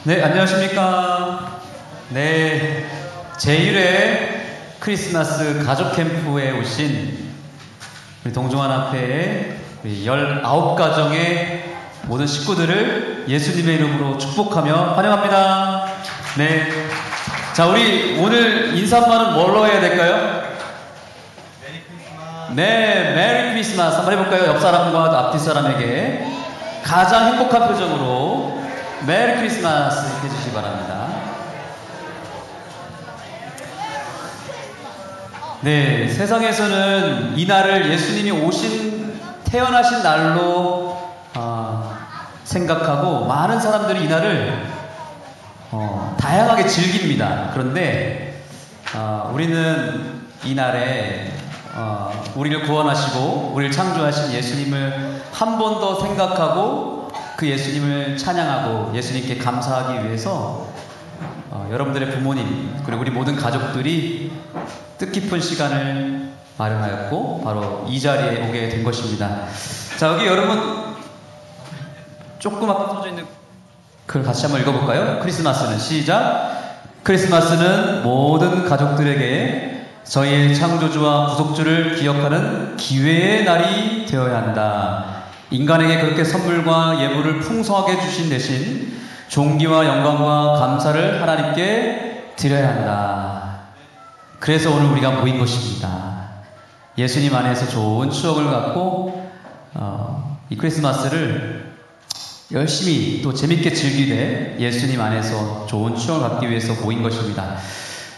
네, 안녕하십니까. 네, 제1회 크리스마스 가족 캠프에 오신 우리 동종환합회의 19가정의 모든 식구들을 예수님의 이름으로 축복하며 환영합니다. 네. 자, 우리 오늘 인사말은 뭘로 해야 될까요? 메리 크리스마스. 네, 메리 크리스마스 한번 해볼까요? 옆 사람과 앞뒤 사람에게 가장 행복한 표정으로 메리 크리스마스 해주시기 바랍니다. 네, 세상에서는 이 날을 예수님이 태어나신 날로 생각하고 많은 사람들이 이 날을 다양하게 즐깁니다. 그런데 우리는 이 날에 우리를 구원하시고 우리를 창조하신 예수님을 한 번 더 생각하고 그 예수님을 찬양하고 예수님께 감사하기 위해서 여러분들의 부모님 그리고 우리 모든 가족들이 뜻깊은 시간을 마련하였고 바로 이 자리에 오게 된 것입니다. 자, 여기 여러분 조그맣게 써져 있는 그걸 같이 한번 읽어볼까요? 크리스마스는 시작. 크리스마스는 모든 가족들에게 저희의 창조주와 구속주를 기억하는 기회의 날이 되어야 한다. 인간에게 그렇게 선물과 예물을 풍성하게 주신 대신 존귀와 영광과 감사를 하나님께 드려야 한다. 그래서 오늘 우리가 모인 것입니다. 예수님 안에서 좋은 추억을 갖고 이 크리스마스를 열심히 또 재밌게 즐기되 예수님 안에서 좋은 추억을 갖기 위해서 모인 것입니다.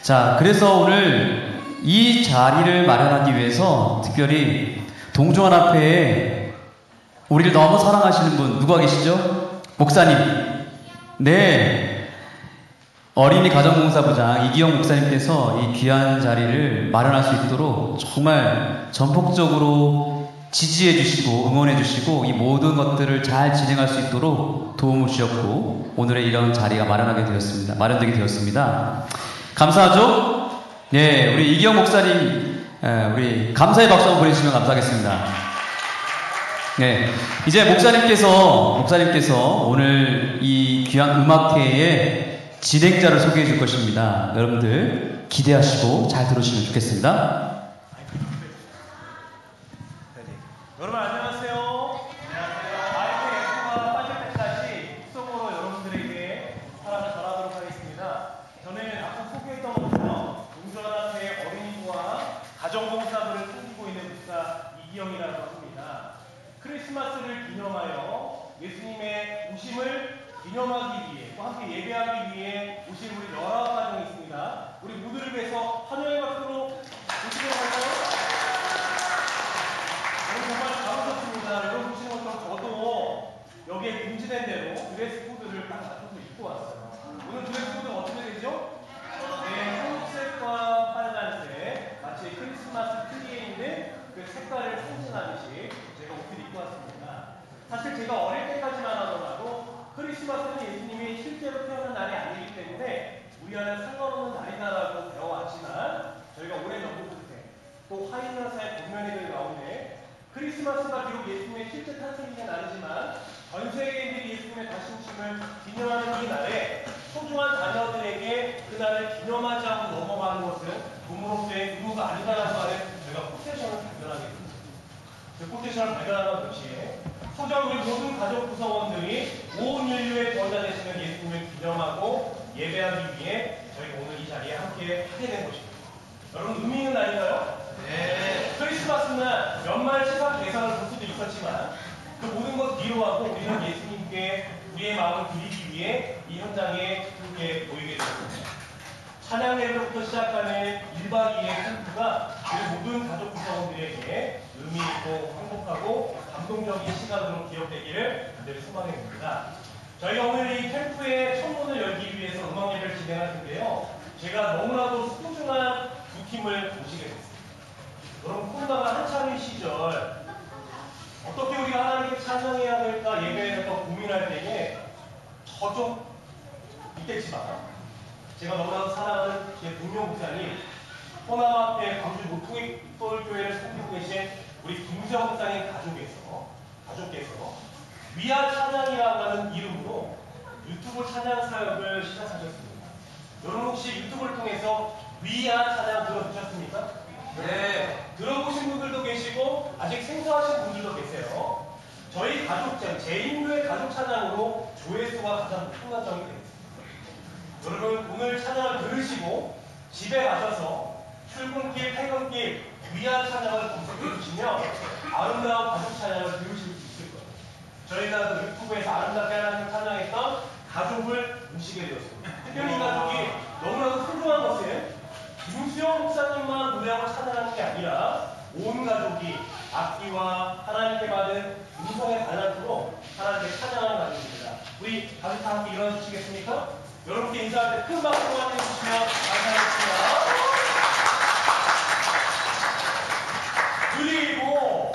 자, 그래서 오늘 이 자리를 마련하기 위해서 특별히 동종환합회에 우리를 너무 사랑하시는 분 누가 계시죠? 목사님. 네. 어린이 가정봉사부장 이기영 목사님께서 이 귀한 자리를 마련할 수 있도록 정말 전폭적으로 지지해 주시고 응원해 주시고 이 모든 것들을 잘 진행할 수 있도록 도움을 주셨고 오늘의 이런 자리가 마련되게 되었습니다. 감사하죠? 네, 우리 이기영 목사님 우리 감사의 박수 한번 보내주시면 감사하겠습니다. 네, 이제 목사님께서 오늘 이 귀한 음악회의 진행자를 소개해 줄 것입니다. 여러분들 기대하시고 잘 들으시면 좋겠습니다. 여러분 안녕하세요. 마이크 예수가 빠질 때까지 속으로 여러분들에게 사랑을 전하도록 하겠습니다. 저는 아까 소개했던 것처럼 동종환합회의 어린이부와 가정봉사부를 섬기고 있는 목사 이기영이라고 합니다. 크리스마스를 기념하여 예수님의 오심을 기념하기 위해 또 함께 예배하기 위해 오신 우리 19가정이 있습니다. 우리 모두를 위해서 환영의 박수로 모시도록 할까요? 오늘 정말 감사합니다. 여러분 보시는 것처럼 저도 여기에 금지된 대로 드레스 코드를 딱 맞춰서 입고 왔어요. 오늘 드레스 코드는 어떻게 되죠? 네, 초록색과 빨간색 마치 크리스마스 트리에 있는 그 색깔을 상징하듯이 제가 옷을 입고 왔습니다. 사실 제가 어릴 때까지만 하더라도 크리스마스는 예수님이 실제로 태어난 날이 아니기 때문에 우리와는 상관없는 날이다라고 배워왔지만 저희가 오랜 연구 끝에 또 화인연사의 본면회들 가운데 크리스마스가 비록 예수님의 실제 탄생이긴 아니지만 전 세계인들이 예수님의 다신침을 기념하는 이 날에 소중한 자녀들에게 그 날을 기념하지 않고 넘어가는 것은 부모로서의 의무가 아니다라고 하는 저희가 포테이션을 발견하게 됩니다. 그 포테이션을 발견하는 동시에 소중한 우리 모든 가족 구성원들이 온 인류의 구원자 되시는 예수님을 기념하고 예배하기 위해 저희가 오늘 이 자리에 함께 하게 된 것입니다. 여러분 의미 있는 날인가요? 네. 크리스마스는 연말 시상 대상을 볼 수도 있었지만 그 모든 것 뒤로하고 우리는 예수님께 우리의 마음을 드리기 위해 이 현장에 함께 모이게 되었습니다. 찬양 예배부터 시작하는 1박 2일 캠프가 우리 모든 가족 구성원들에게 의미 있고 행복하고 감동적인 시간으로 기억되기를 간절히 소망해 봅니다. 저희가 오늘 이 캠프의 첫 문을 열기 위해서 음악 예배를 진행할 텐데요. 제가 너무나도 소중한 두 팀을 모시게 됐습니다. 여러분 코로나가 한창인 시절 어떻게 우리가 하나님께 찬양해야 될까 예배해야 될까 고민할 때에 저 좀 있겠지만 제가 너무나도 사랑하는 제 동료 목사님 호남앞에 광주 모퉁이돌교회를 섬기고 계신 우리 김수영 목사님 가족께서 위아 찬양이라고 하는 이름으로 유튜브 찬양 사역을 시작하셨습니다. 여러분 혹시 유튜브를 통해서 위안 찬양 들어보셨습니까? 네. 들어보신 분들도 계시고 아직 생소하신 분들도 계세요. 저희 가족장, 제2교회 가족 찬양으로 조회수가 가장 높은 관점이 되겠습니다. 여러분 오늘 찬양을 들으시고 집에 가셔서 출근길, 퇴근길 위안 찬양을 검색해 주시면 아름다운 가족 찬양을 들으실 수 있을 거예요. 저희가 그 유튜브에서 아름답게 하나님을 찬양했던 가족을 모시게 되었습니다. 특별히 이 가족이 너무나도 소중한 것은 김수영 목사님만 노래하고 찬양하는 게 아니라 온 가족이 악기와 하나님께 받은 음성의 달란트로 하나님께 찬양하는 가족입니다. 우리 가족 다 함께 일어나 주시겠습니까? 여러분께 인사할 때 큰 박수로 환영해 주시면 감사하겠습니다. 그리고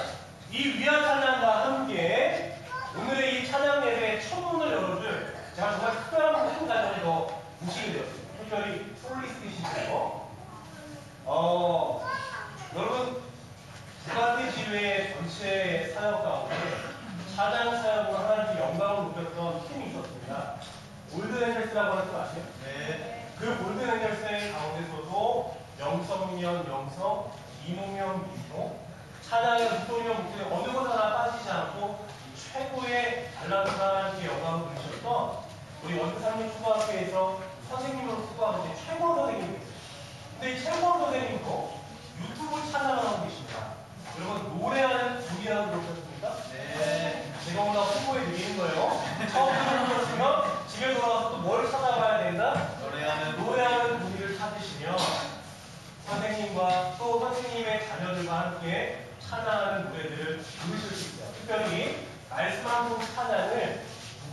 이 위안 찬양과 함께 오늘의 이 찬양 예배의 첫 문을 열어줄 제가 정말 특별한 한 가정을 더 모시게 되었습니다. 특별히 솔리스트이시고요. 여러분 두가지 지회 전체 사역 가운데 찬양 사역으로 하나님께 영광을 느꼈던 팀이 있었습니다. 골든엔젤스라고 하는 거 아세요? 네. 그 골든엔젤스의 가운데서도 영성명, 영성, 이모명, 이모, 찬양의 목소리와 목소리 어느 것 하나 빠지지 않고 최고의 달란트 하나님께 영광을 누리셨던 우리 원주삼림 초등학교에서 선생님으로 수고하는 최고 선생님이 계세요. 근데 이 최고 선생님도 유튜브 찬양을 하고 계십니다. 여러분 노래하는 분이라고 들으셨습니까? 네. 제가 오늘 홍보해 드리는 거예요. 처음 들으셨으면 집에 돌아가서 또 뭘 찾아봐야 된다? 노래하는 분위를 찾으시면 선생님과 또 선생님의 자녀들과 함께 찬양하는 노래들을 들으실 수 있어요. 특별히 말씀 한 통 찬양을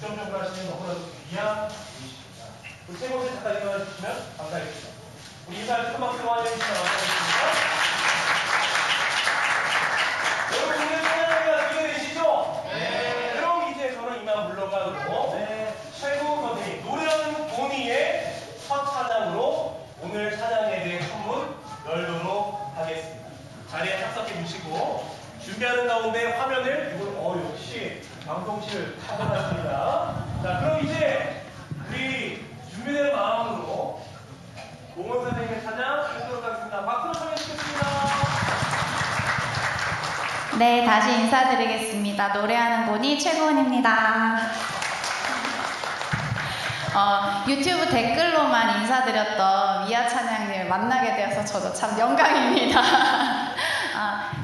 중점적으로 하시는 너무나도 귀한 분이십니다. 우리 세 번째 잠깐 일어나 주시면 감사하겠습니다. 우리 인사할 때 음악 들어와 주시면 감사하겠습니다. 여러분 오늘 찬양회가 기대되시죠? 네. 그럼 이제 저는 이만 물러가고 최고 선생님 노래하는 본의의 첫 찬양으로 오늘 찬양에 대해 선문 열도록 하겠습니다. 자리에 착석해 주시고 준비하는 가운데 화면을 이분 역시 방송실 찾아놨습니다. 자 그럼 이제 우리 준비된 마음으로 공원 선생님의 찬양 하도록 하겠습니다. 박수로 청해 주겠습니다. 네, 다시 인사드리겠습니다. 노래하는 본이 최고원입니다. 유튜브 댓글로만 인사드렸던 미아 찬양님을 만나게 되어서 저도 참 영광입니다.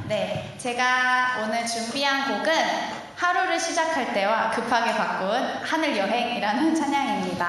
네, 제가 오늘 준비한 곡은 하루를 시작할 때와 급하게 바꾼 하늘 여행이라는 찬양입니다.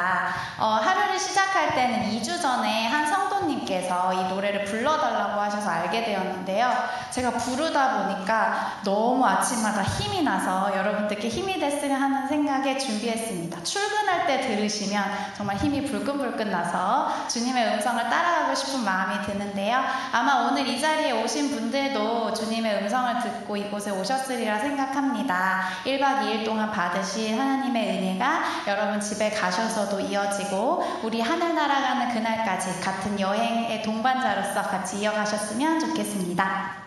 하루를 시작할 때는 2주 전에 한 성도님께서 이 노래를 불러달라고 하셔서 알게 되었는데요. 제가 부르다 보니까 너무 아침마다 힘이 나서 여러분들께 힘이 됐으면 하는 생각에 준비했습니다. 출근할 때 들으시면 정말 힘이 불끈불끈 나서 주님의 음성을 따라가고 싶은 마음이 드는데요. 아마 오늘 이 자리에 오신 분들도 주님의 음성을 듣고 이곳에 오셨으리라 생각합니다. 1박 2일 동안 받으신 하나님의 은혜가 여러분 집에 가셔서도 이어지고 우리 하늘 날아가는 그날까지 같은 여행의 동반자로서 같이 이어가셨으면 좋겠습니다.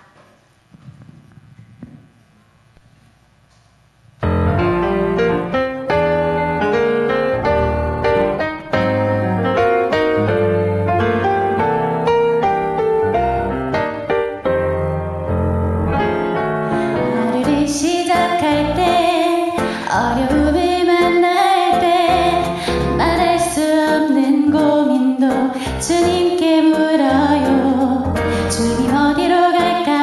어려움을 만날 때 말할 수 없는 고민도 주님께 물어요. 주님 어디로 갈까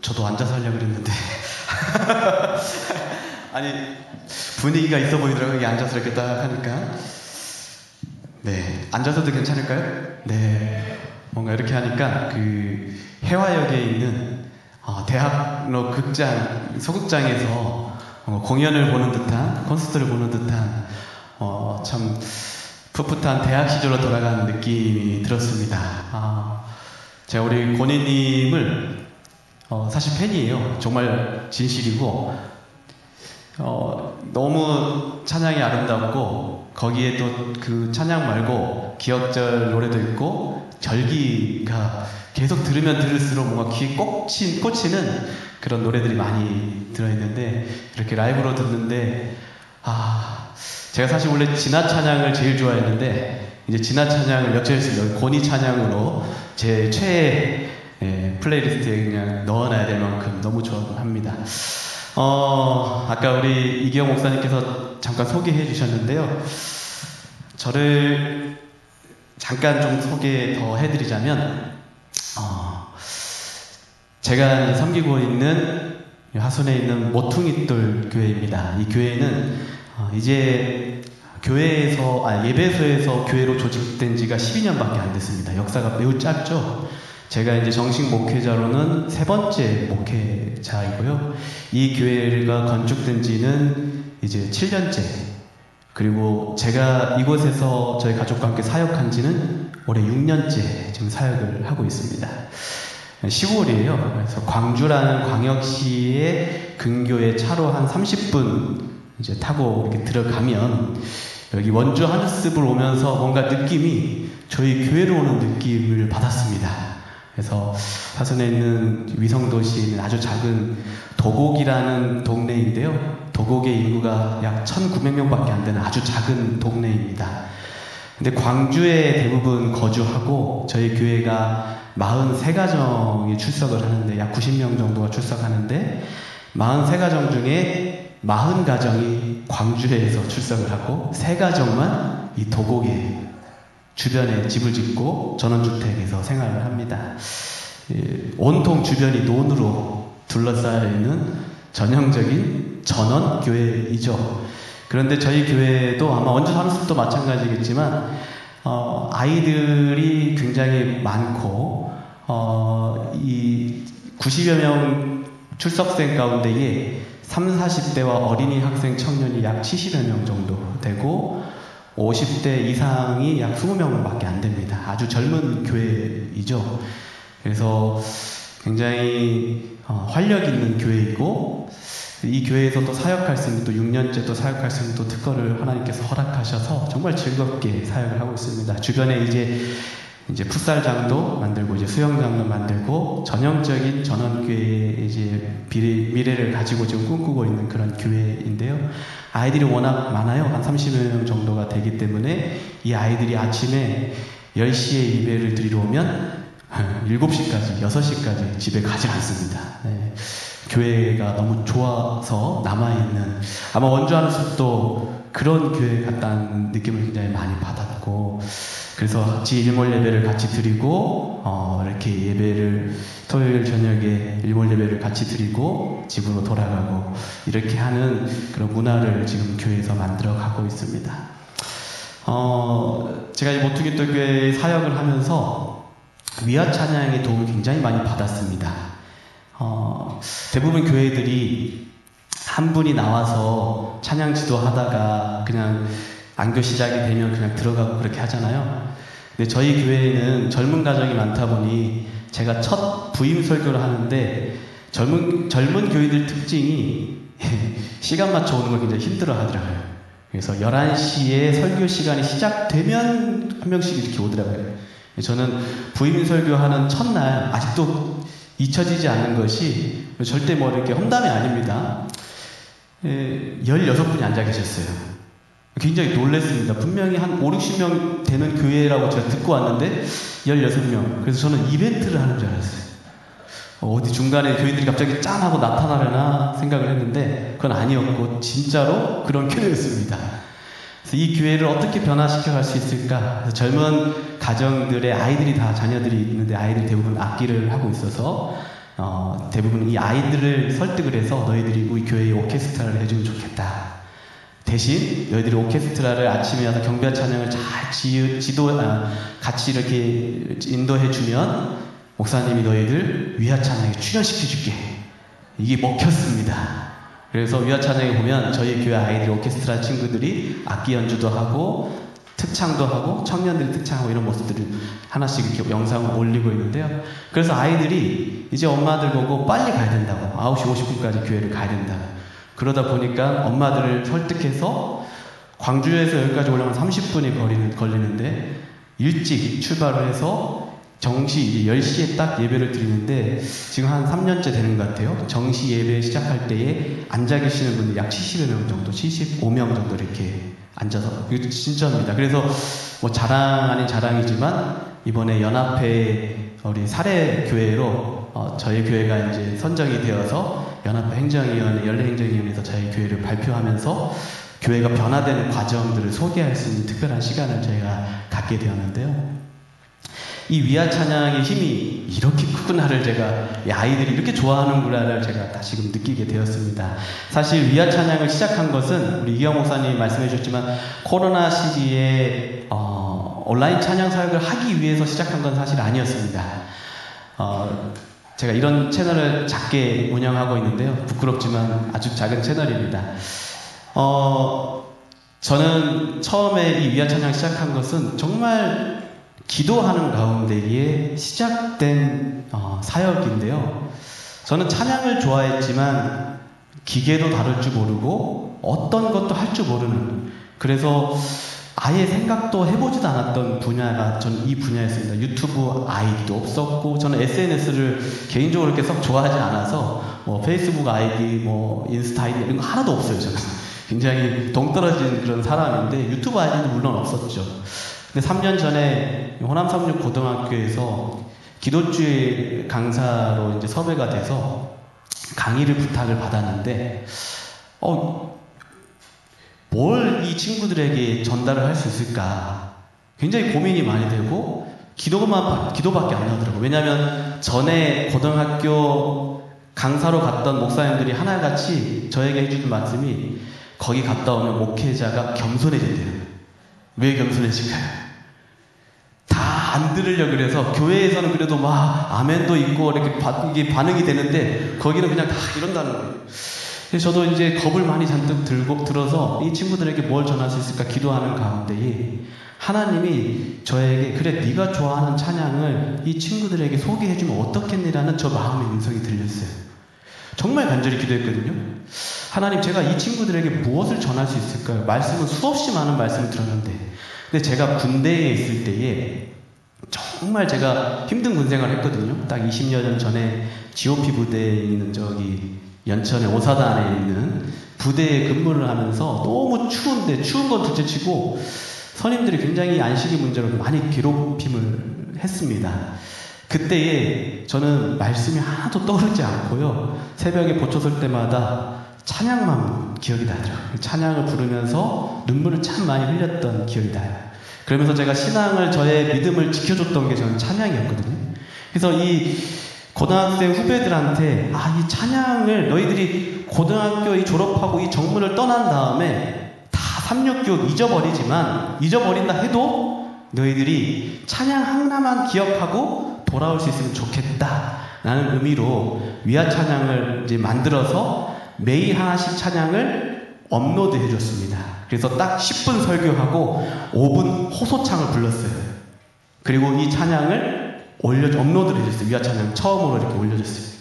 저도 앉아서 하려고 그랬는데 아니 분위기가 있어 보이더라고요. 이게 앉아서 이렇게 딱 하니까. 네, 앉아서도 괜찮을까요? 네, 뭔가 이렇게 하니까 그 해화역에 있는 대학로 극장 소극장에서 공연을 보는 듯한, 콘서트를 보는 듯한 참 풋풋한 대학 시절로 돌아가는 느낌이 들었습니다. 제가 우리 권희님을 사실 팬이에요. 정말 진실이고 너무 찬양이 아름답고 거기에 또 그 찬양 말고 기억절 노래도 있고 절기가 계속 들으면 들을수록 뭔가 귀에 꽂히는 그런 노래들이 많이 들어있는데 이렇게 라이브로 듣는데 제가 사실 원래 진화 찬양을 제일 좋아했는데 이제 진화 찬양을 역전했습니다. 권희 찬양으로 제 최애 플레이리스트에 그냥 넣어놔야 될 만큼 너무 좋아합니다. 아까 우리 이기영 목사님께서 잠깐 소개해 주셨는데요. 저를 잠깐 좀 소개 더 해드리자면, 제가 이제 섬기고 있는 하순에 있는 모퉁이돌 교회입니다. 이 교회는 이제 교회에서, 예배소에서 교회로 조직된 지가 12년밖에 안 됐습니다. 역사가 매우 짧죠? 제가 이제 정식 목회자로는 3번째 목회자이고요. 이 교회가 건축된 지는 이제 7년째. 그리고 제가 이곳에서 저희 가족과 함께 사역한 지는 올해 6년째 지금 사역을 하고 있습니다. 시골이에요. 그래서 광주라는 광역시의 근교에 차로 한 30분 이제 타고 이렇게 들어가면 여기 원주 하늘숲을 오면서 뭔가 느낌이 저희 교회로 오는 느낌을 받았습니다. 그래서 사선에 있는 위성도시에 있는 아주 작은 도곡이라는 동네인데요. 도곡의 인구가 약 1,900명밖에 안 되는 아주 작은 동네입니다. 근데 광주에 대부분 거주하고 저희 교회가 43가정이 출석을 하는데 약 90명 정도가 출석하는데 43가정 중에 40가정이 광주에서 출석을 하고 3가정만 이 도곡에 주변에 집을 짓고 전원주택에서 생활을 합니다. 온통 주변이 논으로 둘러싸여 있는 전형적인 전원교회이죠. 그런데 저희 교회도 아마 원주 하늘숲도 마찬가지겠지만 아이들이 굉장히 많고 이 90여 명 출석생 가운데에 30, 40대와 어린이 학생 청년이 약 70여 명 정도 되고 50대 이상이 약 20명밖에 안 됩니다. 아주 젊은 교회이죠. 그래서 굉장히 활력 있는 교회이고 이 교회에서 또 사역할 수 있는 또 6년째 또 사역할 수 있는 또 특권을 하나님께서 허락하셔서 정말 즐겁게 사역을 하고 있습니다. 주변에 이제 풋살장도 만들고 이제 수영장도 만들고 전형적인 전원교회의 이제 미래를 가지고 지금 꿈꾸고 있는 그런 교회인데요. 아이들이 워낙 많아요. 한 30여 명 정도가 되기 때문에 이 아이들이 아침에 10시에 예배를 드리러 오면 7시까지, 6시까지 집에 가지 않습니다. 네. 교회가 너무 좋아서 남아있는, 아마 원주 하늘숲도 그런 교회 같다는 느낌을 굉장히 많이 받았고, 그래서 같이 일몰 예배를 같이 드리고, 이렇게 예배를, 토요일 저녁에 일몰 예배를 같이 드리고, 집으로 돌아가고, 이렇게 하는 그런 문화를 지금 교회에서 만들어 가고 있습니다. 제가 이 모퉁이돌 교회 사역을 하면서 위아 찬양의 도움을 굉장히 많이 받았습니다. 대부분 교회들이 한 분이 나와서 찬양 지도하다가 그냥 안교 시작이 되면 그냥 들어가고 그렇게 하잖아요. 근데 저희 교회에는 젊은 가정이 많다 보니 제가 첫 부임 설교를 하는데 젊은 교회들 특징이 시간 맞춰 오는 걸 굉장히 힘들어 하더라고요. 그래서 11시에 설교 시간이 시작되면 한 명씩 이렇게 오더라고요. 저는 부임 설교하는 첫날 아직도 잊혀지지 않는 것이 절대 뭐 이렇게 험담이 아닙니다. 16분이 앉아 계셨어요. 굉장히 놀랐습니다. 분명히 한 5, 60명 되는 교회라고 제가 듣고 왔는데 16명. 그래서 저는 이벤트를 하는 줄 알았어요. 어디 중간에 교인들이 갑자기 짠 하고 나타나려나 생각을 했는데 그건 아니었고 진짜로 그런 교회였습니다. 그래서 이 교회를 어떻게 변화시켜 갈 수 있을까? 그래서 젊은 가정들의 아이들이 다 자녀들이 있는데 아이들이 대부분 악기를 하고 있어서 대부분 이 아이들을 설득을 해서 너희들이 우리 교회에 오케스트라를 해주면 좋겠다. 대신 너희들이 오케스트라를 아침에 와서 경배와 찬양을 잘 같이 이렇게 인도해주면 목사님이 너희들 위아 찬양에 출연시켜줄게. 이게 먹혔습니다. 그래서 위아 찬양에 보면 저희 교회 아이들 오케스트라 친구들이 악기 연주도 하고 특창도 하고 청년들이 특창하고 이런 모습들을 하나씩 이렇게 영상을 올리고 있는데요. 그래서 아이들이 이제 엄마들 보고 빨리 가야 된다고 9시 50분까지 교회를 가야 된다. 그러다 보니까 엄마들을 설득해서 광주에서 여기까지 올라가면 30분이 걸리는데 일찍 출발을 해서 정시 이제 10시에 딱 예배를 드리는데 지금 한 3년째 되는 것 같아요. 정시 예배 시작할 때에 앉아 계시는 분들 약 70여 명 정도, 75명 정도 이렇게 앉아서 이거 진짜입니다. 그래서 뭐 자랑 아닌 자랑이지만 이번에 연합회 우리 사례교회로 저희 교회가 이제 선정이 되어서 연합회 행정위원회, 연례행정위원회에서 저희 교회를 발표하면서 교회가 변화되는 과정들을 소개할 수 있는 특별한 시간을 저희가 갖게 되었는데요. 이 위아 찬양의 힘이 이렇게 크구나를 제가 이 아이들이 이렇게 좋아하는구나를 제가 다시금 느끼게 되었습니다. 사실 위아 찬양을 시작한 것은 우리 이경 목사님이 말씀해 주셨지만 코로나 시기에 온라인 찬양 사역을 하기 위해서 시작한 건 사실 아니었습니다. 제가 이런 채널을 작게 운영하고 있는데요. 부끄럽지만 아주 작은 채널입니다. 저는 처음에 이 위아 찬양 시작한 것은 정말 기도하는 가운데에 시작된 사역인데요. 저는 찬양을 좋아했지만 기계도 다룰 줄 모르고 어떤 것도 할 줄 모르는, 그래서 아예 생각도 해보지도 않았던 분야가 저는 이 분야였습니다. 유튜브 아이디도 없었고 저는 SNS를 개인적으로 이렇게 썩 좋아하지 않아서 뭐 페이스북 아이디, 뭐 인스타 아이디 이런 거 하나도 없어요. 저는 굉장히 동떨어진 그런 사람인데 유튜브 아이디는 물론 없었죠. 근데 3년 전에 호남 36 고등학교에서 기도주의 강사로 이제 섭외가 돼서 강의를 부탁을 받았는데, 뭘 이 친구들에게 전달을 할 수 있을까? 굉장히 고민이 많이 되고, 기도밖에 안 나오더라고요. 왜냐하면 전에 고등학교 강사로 갔던 목사님들이 하나같이 저에게 해주는 말씀이 거기 갔다 오면 목회자가 겸손해진대요. 왜 겸손해질까요? 다 안 들으려고 그래서 교회에서는 그래도 막 아멘도 있고 이렇게 이게 반응이 되는데 거기는 그냥 다 이런다는 거예요. 그래서 저도 이제 겁을 많이 잔뜩 들어서 이 친구들에게 뭘 전할 수 있을까 기도하는 가운데에 하나님이 저에게 그래 네가 좋아하는 찬양을 이 친구들에게 소개해주면 어떻겠니라는 저 마음의 음성이 들렸어요. 정말 간절히 기도했거든요. 하나님, 제가 이 친구들에게 무엇을 전할 수 있을까요? 말씀은 수없이 많은 말씀을 들었는데, 근데 제가 군대에 있을 때에 정말 제가 힘든 군생활을 했거든요. 딱 20여 년 전에 GOP 부대에 있는 저기 연천의 오사단에 있는 부대에 근무를 하면서 너무 추운데 추운 건 둘째치고 선임들이 굉장히 안식이 문제로 많이 괴롭힘을 했습니다. 그때에 저는 말씀이 하나도 떠오르지 않고요. 새벽에 보초 설 때마다 찬양만 기억이 나더라고요. 찬양을 부르면서 눈물을 참 많이 흘렸던 기억이 나요. 그러면서 제가 신앙을, 저의 믿음을 지켜줬던 게 저는 찬양이었거든요. 그래서 이 고등학생 후배들한테 이 찬양을 너희들이 고등학교 졸업하고 이 정문을 떠난 다음에 다 369 잊어버린다 해도 너희들이 찬양 하나만 기억하고 돌아올 수 있으면 좋겠다라는 의미로 위아 찬양을 이제 만들어서 매일 하나씩 찬양을 업로드 해줬습니다. 그래서 딱 10분 설교하고 5분 호소창을 불렀어요. 그리고 이 찬양을 업로드를 해줬어요. 위아 찬양 처음으로 이렇게 올려줬어요.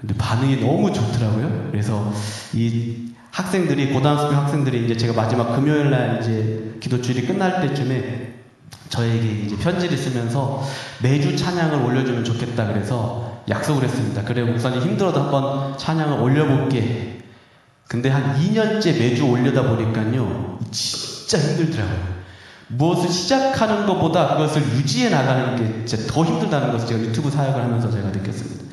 근데 반응이 너무 좋더라고요. 그래서 이 학생들이, 고등학교 학생들이 이제 제가 마지막 금요일 날 이제 기도주일이 끝날 때쯤에 저에게 이제 편지를 쓰면서 매주 찬양을 올려주면 좋겠다 그래서 약속을 했습니다. 그래, 목사님 힘들어도 한번 찬양을 올려볼게. 근데 한 2년째 매주 올려다 보니까요, 진짜 힘들더라고요. 무엇을 시작하는 것보다 그것을 유지해 나가는 게 진짜 더 힘들다는 것을 제가 유튜브 사역을 하면서 제가 느꼈습니다.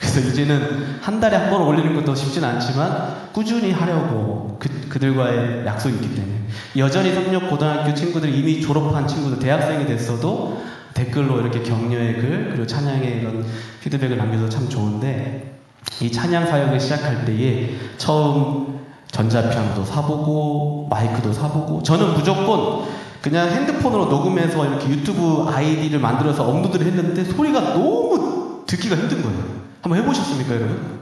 그래서 이제는 한 달에 한 번 올리는 것도 쉽진 않지만 꾸준히 하려고 그들과의 약속이 있기 때문에 여전히 36 고등학교 친구들이 이미 졸업한 친구들, 대학생이 됐어도 댓글로 이렇게 격려의 글 그리고 찬양의 이런 피드백을 남겨도 참 좋은데 이 찬양 사역을 시작할 때에 처음 전자피아노도 사보고 마이크도 사보고 저는 무조건 그냥 핸드폰으로 녹음해서 이렇게 유튜브 아이디를 만들어서 업로드를 했는데 소리가 너무 듣기가 힘든 거예요. 한번 해보셨습니까, 여러분?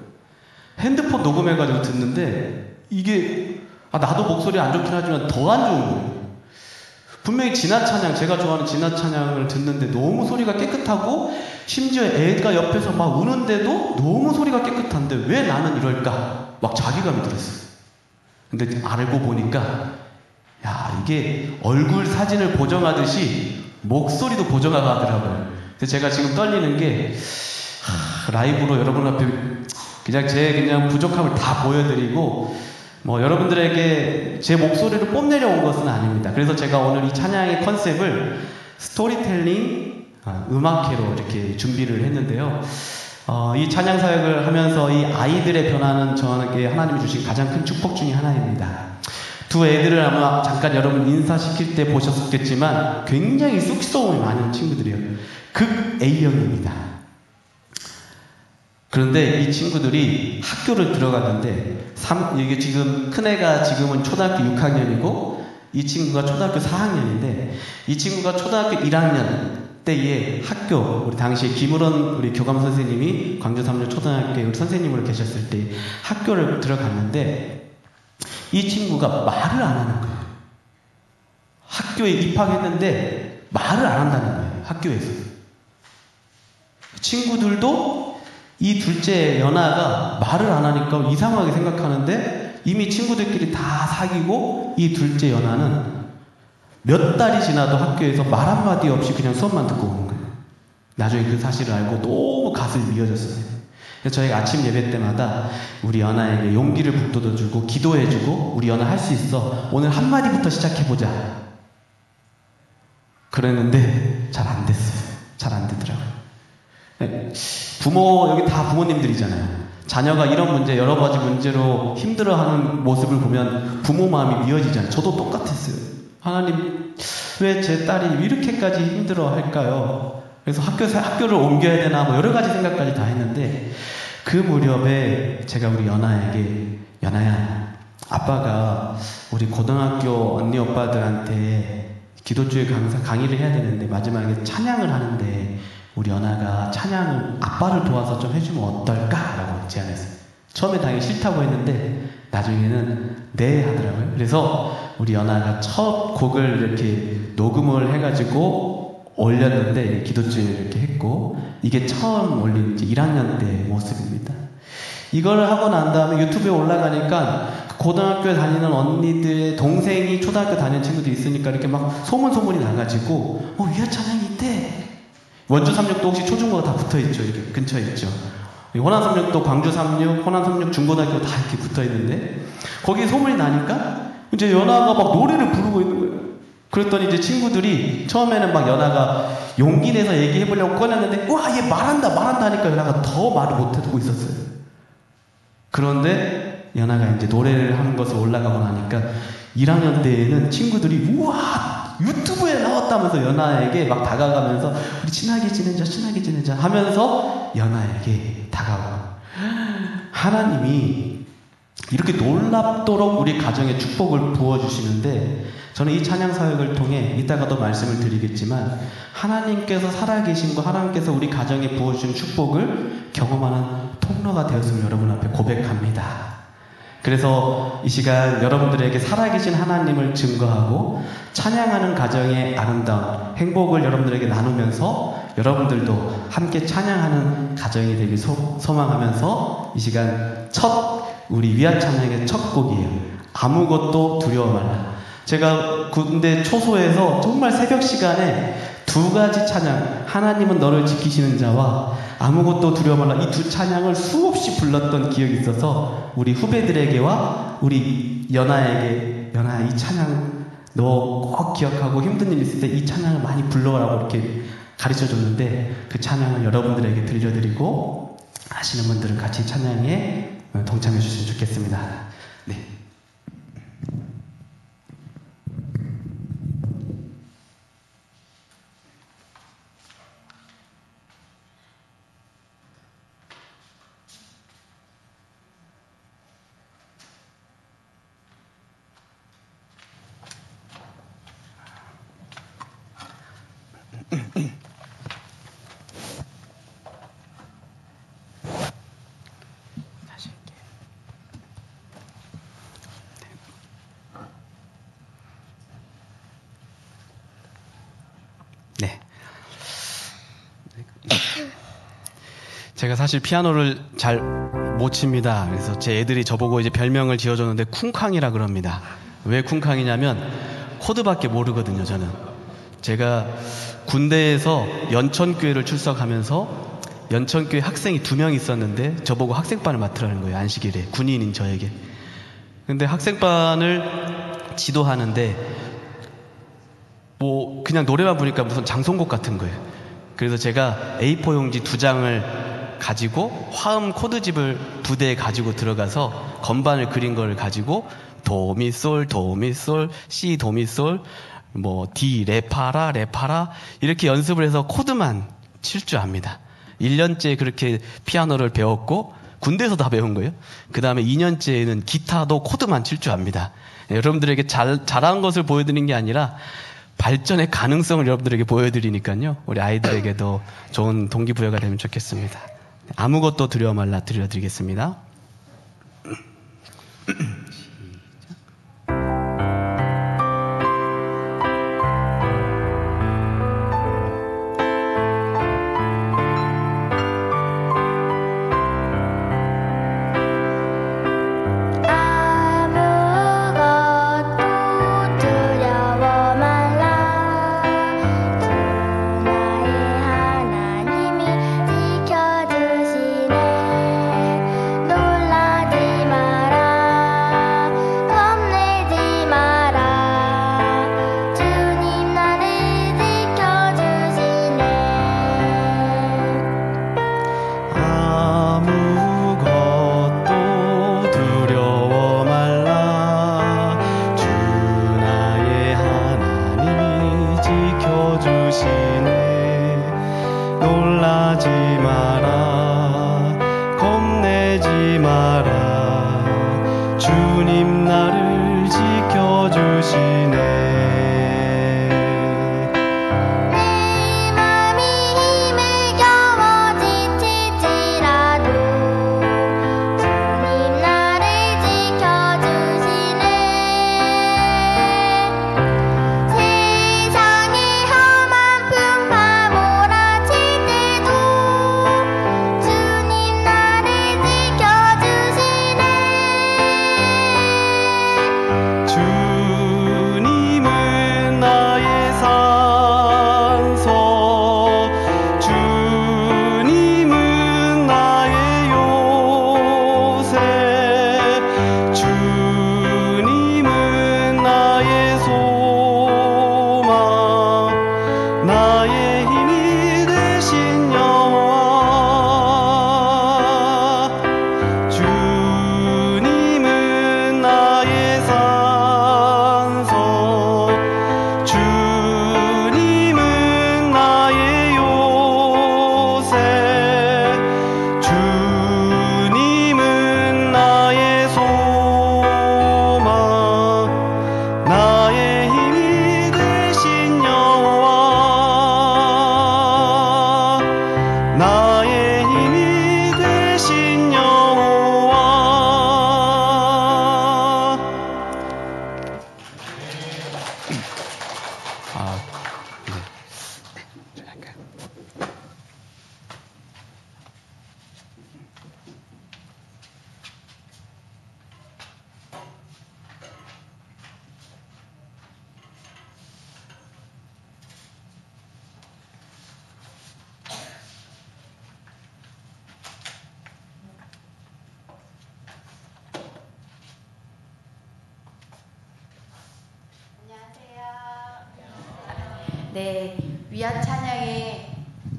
핸드폰 녹음해가지고 듣는데 이게 나도 목소리 안 좋긴 하지만 더 안 좋은 거예요. 분명히 진화 찬양, 제가 좋아하는 진화 찬양을 듣는데 너무 소리가 깨끗하고 심지어 애가 옆에서 막 우는데도 너무 소리가 깨끗한데 왜 나는 이럴까? 막 자괴감이 들었어요. 근데 알고 보니까 야, 이게 얼굴 사진을 보정하듯이 목소리도 보정하더라고요. 그래서 제가 지금 떨리는 게 라이브로 여러분 앞에 그냥 제 그냥 부족함을 다 보여드리고 뭐 여러분들에게 제 목소리를 뽐내려 온 것은 아닙니다. 그래서 제가 오늘 이 찬양의 컨셉을 스토리텔링 음악회로 이렇게 준비를 했는데요. 이 찬양 사역을 하면서 이 아이들의 변화는 저에게 하나님이 주신 가장 큰 축복 중에 하나입니다. 두 애들을 아마 잠깐 여러분 인사시킬 때 보셨겠지만 굉장히 쑥스러움이 많은 친구들이에요. 극 A형입니다. 그런데 이 친구들이 학교를 들어갔는데 이게 지금 큰애가 지금은 초등학교 6학년이고 이 친구가 초등학교 4학년인데 이 친구가 초등학교 1학년 때에 학교 우리 당시에 김우런 우리 교감 선생님이 광주 삼류 초등학교에 우리 선생님으로 계셨을 때 학교를 들어갔는데 이 친구가 말을 안 하는 거예요. 학교에 입학했는데 말을 안 한다는 거예요. 학교에서. 친구들도 이 둘째 연아가 말을 안 하니까 이상하게 생각하는데 이미 친구들끼리 다 사귀고 이 둘째 연아는 몇 달이 지나도 학교에서 말 한마디 없이 그냥 수업만 듣고 오는 거예요. 나중에 그 사실을 알고 너무 가슴이 미어졌어요. 그래서 저희가 아침 예배 때마다 우리 연아에게 용기를 북돋아주고 기도해주고 우리 연아 할 수 있어. 오늘 한마디부터 시작해보자. 그랬는데 잘 안 됐어요. 잘 안 되더라고요. 부모, 여기 다 부모님들이잖아요. 자녀가 이런 문제, 여러 가지 문제로 힘들어하는 모습을 보면 부모 마음이 미어지잖아요. 저도 똑같았어요. 하나님, 왜 제 딸이 이렇게까지 힘들어 할까요? 그래서 학교를 옮겨야 되나, 뭐 여러 가지 생각까지 다 했는데, 그 무렵에 제가 우리 연아에게, 연아야, 아빠가 우리 고등학교 언니 오빠들한테 기도주의 강의를 해야 되는데, 마지막에 찬양을 하는데, 우리 연아가 찬양을 아빠를 도와서 좀 해주면 어떨까라고 제안했어요. 처음에 당연히 싫다고 했는데 나중에는 네 하더라고요. 그래서 우리 연아가 첫 곡을 이렇게 녹음을 해가지고 올렸는데 기도주에 이렇게 했고 이게 처음 올린 이제 1학년 때 모습입니다. 이걸 하고 난 다음에 유튜브에 올라가니까 고등학교에 다니는 언니들의 동생이 초등학교 다니는 친구도 있으니까 이렇게 막 소문이 나가지고 위아 찬양이 있대. 원주 삼육도 혹시 초중고가 다 붙어있죠. 이렇게 근처에 있죠. 호남 삼육도 광주 삼육, 호남 삼육 중고등학교 다 이렇게 붙어있는데 거기 소문이 나니까 이제 연아가 막 노래를 부르고 있는 거예요. 그랬더니 이제 친구들이 처음에는 막 연아가 용기 내서 얘기해보려고 꺼냈는데 와, 얘 말한다 하니까 연아가 더 말을 못하고 있었어요. 그런데 연아가 이제 노래를 하는 것을 올라가고 나니까 1학년 때에는 친구들이 우와 유튜브에 나왔다면서 연아에게 막 다가가면서 우리 친하게 지내자 하면서 연아에게 다가오고 하나님이 이렇게 놀랍도록 우리 가정에 축복을 부어주시는데 저는 이 찬양 사역을 통해 이따가도 말씀을 드리겠지만 하나님께서 살아계신 거 하나님께서 우리 가정에 부어주신 축복을 경험하는 통로가 되었음을 여러분 앞에 고백합니다. 그래서 이 시간 여러분들에게 살아계신 하나님을 증거하고 찬양하는 가정의 아름다운 행복을 여러분들에게 나누면서 여러분들도 함께 찬양하는 가정이 되길 소망하면서 이 시간 우리 위아 찬양의 첫 곡이에요. 아무것도 두려워 말라. 제가 군대 초소에서 정말 새벽 시간에 두 가지 찬양, 하나님은 너를 지키시는 자와 아무것도 두려워 말라 이 두 찬양을 수없이 불렀던 기억이 있어서 우리 후배들에게와 우리 연아에게 연아 이 찬양 너 꼭 기억하고 힘든 일 있을 때 이 찬양을 많이 불러라고 이렇게 가르쳐줬는데 그 찬양을 여러분들에게 들려드리고 아시는 분들은 같이 찬양에 동참해 주시면 좋겠습니다. 네. 제가 사실 피아노를 잘 못 칩니다. 그래서 제 애들이 저보고 이제 별명을 지어줬는데 쿵쾅이라 그럽니다. 왜 쿵쾅이냐면 코드밖에 모르거든요, 저는. 제가 군대에서 연천교회를 출석하면서 연천교회 학생이 2명 있었는데 저보고 학생반을 맡으라는 거예요, 안식일에. 군인인 저에게. 근데 학생반을 지도하는데 뭐 그냥 노래만 부르니까 무슨 장송곡 같은 거예요. 그래서 제가 A4 용지 2장을 가지고 화음 코드집을 부대에 가지고 들어가서 건반을 그린 걸 가지고 도미솔 도미솔 C 도미솔 뭐 D 레파라 레파라 이렇게 연습을 해서 코드만 칠 줄 압니다. 1년째 그렇게 피아노를 배웠고 군대에서 다 배운 거예요. 그 다음에 2년째에는 기타도 코드만 칠 줄 압니다. 여러분들에게 잘한 것을 보여드리는 게 아니라 발전의 가능성을 여러분들에게 보여드리니까요. 우리 아이들에게도 좋은 동기부여가 되면 좋겠습니다. 아무것도 두려워 말라 들려드리겠습니다. 놀라지 마라 겁내지 마라 주님 나를 지켜주시네. 내 맘이 힘에 겨워 지칠지라도 주님 나를 지켜주시네. 세상의 험한 풍파 몰아칠 때도 주님 나를 지켜주시네. 주님은 나의 산소 주님은 나의 요새 주님은 나의 소망 나의 힘이 되신 여호와 주님은 나의 산소 주님은 나의 요새 주님은 나의 소망 나의 힘이 되신 여호와 나의 힘이 되신 여호와. 네, 위안 찬양의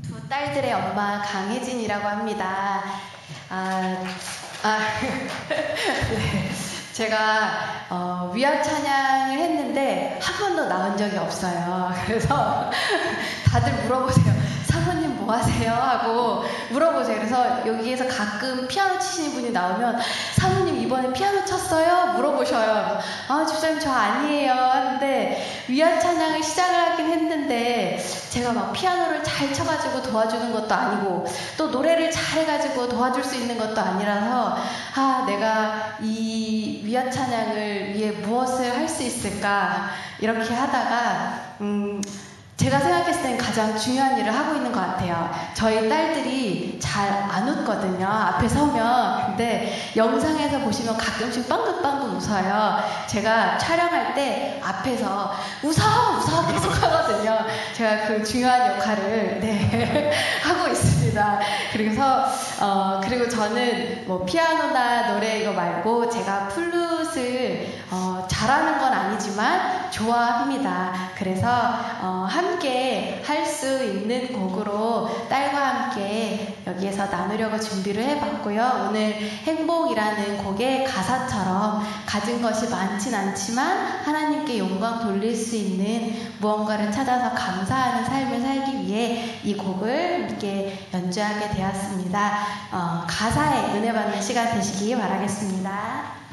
두 딸들의 엄마 강혜진이라고 합니다. 네, 제가 위안 찬양을 했는데 한 번도 나온 적이 없어요. 그래서 다들 물어보세요. 사모님 뭐 하세요? 하고 물어보세요. 그래서 여기에서 가끔 피아노 치시는 분이 나오면 사모님 이번에 피아노 쳤어요? 물어보셔요. 아, 집사님 저 아니에요 하는데 위안 찬양을 시작을 하긴 했는데 제가 막 피아노를 잘 쳐가지고 도와주는 것도 아니고 또 노래를 잘해가지고 도와줄 수 있는 것도 아니라서 내가 이 위안 찬양을 위해 무엇을 할 수 있을까 이렇게 하다가 제가 생각했을 땐 가장 중요한 일을 하고 있는 것 같아요. 저희 딸들이 잘 안 웃거든요. 앞에 서면. 근데 영상에서 보시면 가끔씩 빵긋빵긋 웃어요. 제가 촬영할 때 앞에서 웃어 계속 하거든요. 제가 그 중요한 역할을 네, 하고 있습니다. 그리고 저는 뭐 피아노나 노래 이거 말고 제가 플룻을 잘하는 건 아니지만 좋아합니다. 그래서 함께 할 수 있는 곡으로 딸과 함께 여기에서 나누려고 준비를 해봤고요. 오늘 행복이라는 곡의 가사처럼 가진 것이 많진 않지만 하나님께 영광 돌릴 수 있는 무언가를 찾아서 감사하는 삶을 살기 위해 이 곡을 함께 연주하게 되었습니다. 가사에 은혜 받는 시간 되시기 바라겠습니다.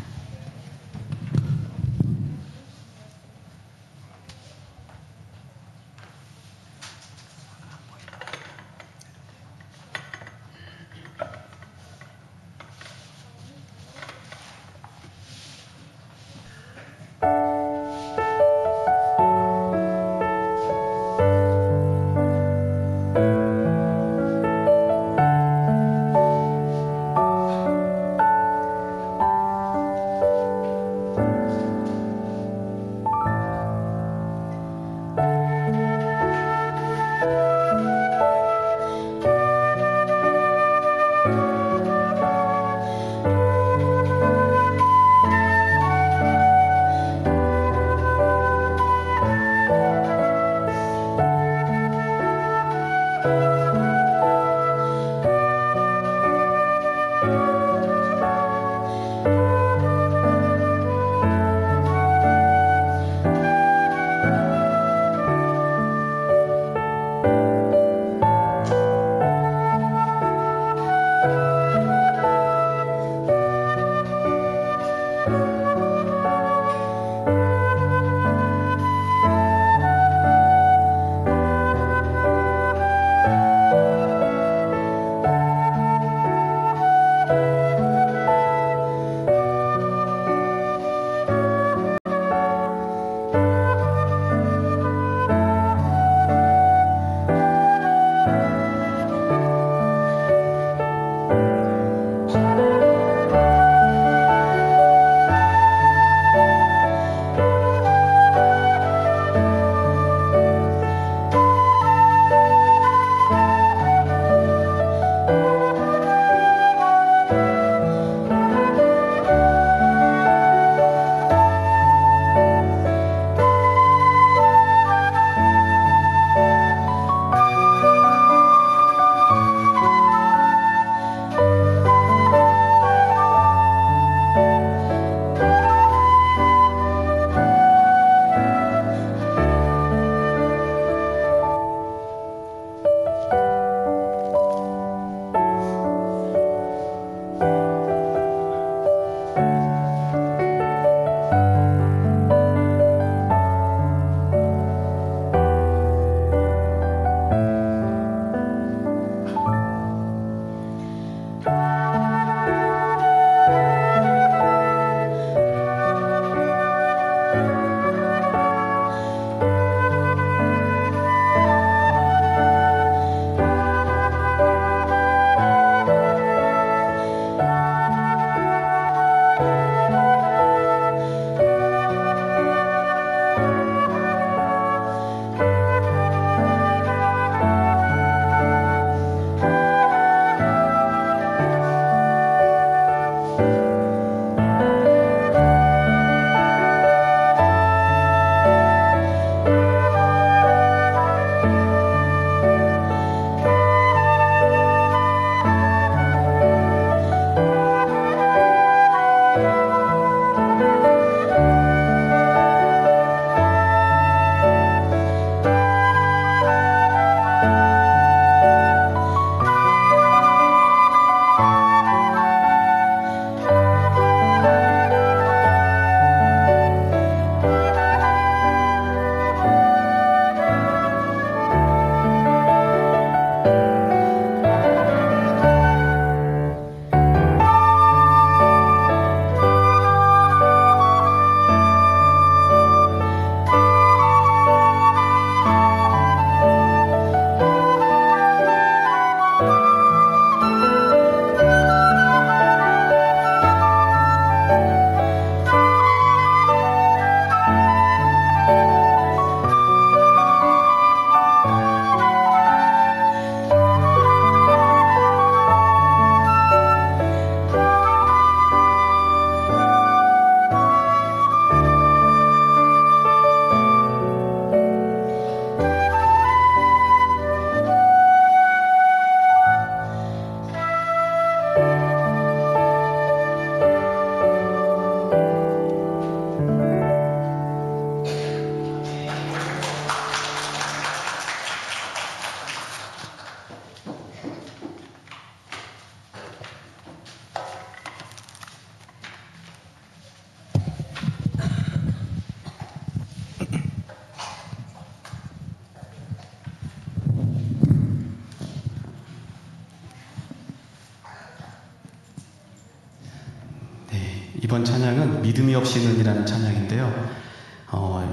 이번 찬양은 믿음이 없이는이라는 찬양인데요.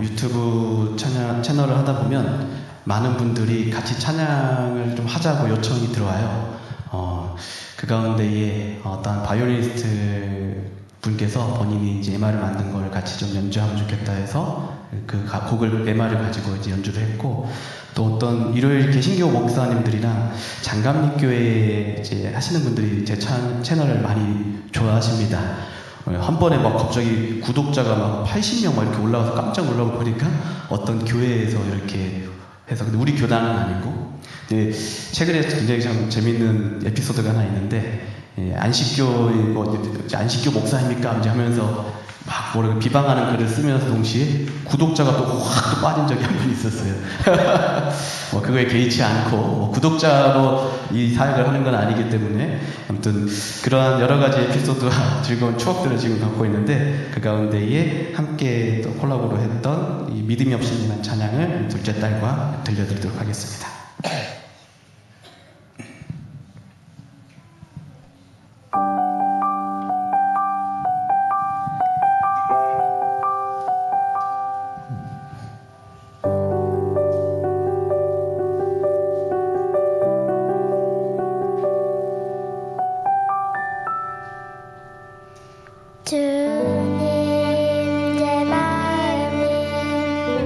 유튜브 채널을 하다 보면 많은 분들이 같이 찬양을 좀 하자고 요청이 들어와요. 그 가운데에 어떤 바이올리니스트 분께서 본인이 이제 MR을 만든 걸 같이 좀 연주하면 좋겠다 해서 그 곡을 MR을 가지고 이제 연주를 했고, 또 어떤 일요일 개신교 목사님들이랑 장감립교회 이제 하시는 분들이 제 채널을 많이 좋아하십니다. 한 번에 막 갑자기 구독자가 막 80명 막 이렇게 올라와서 깜짝 놀라고 보니까 어떤 교회에서 이렇게 해서, 근데 우리 교단은 아니고, 근데 최근에 굉장히 참 재밌는 에피소드가 하나 있는데, 안식교 목사입니까? 이제 하면서 막 뭐라고 비방하는 글을 쓰면서 동시에 구독자가 또 확 또 빠진 적이 한 번 있었어요. 뭐 그거에 개의치 않고, 뭐 구독자로 이 사역을 하는 건 아니기 때문에, 아무튼 그러한 여러 가지 에피소드와 즐거운 추억들을 지금 갖고 있는데, 그 가운데에 함께 또 콜라보로 했던 이 믿음이 없이는 찬양을 둘째 딸과 들려드리도록 하겠습니다. 주님 제 마음이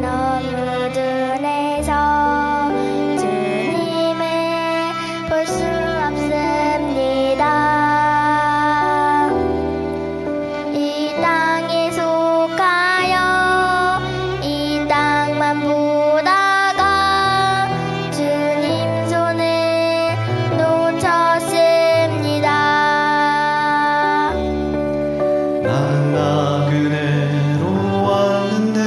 너무 둔해서 주님을 볼 수 없습니다. 이 땅에 속하여 이 땅만 보다가 주님 손을 놓쳤습니다. 나는 나그네로 왔는데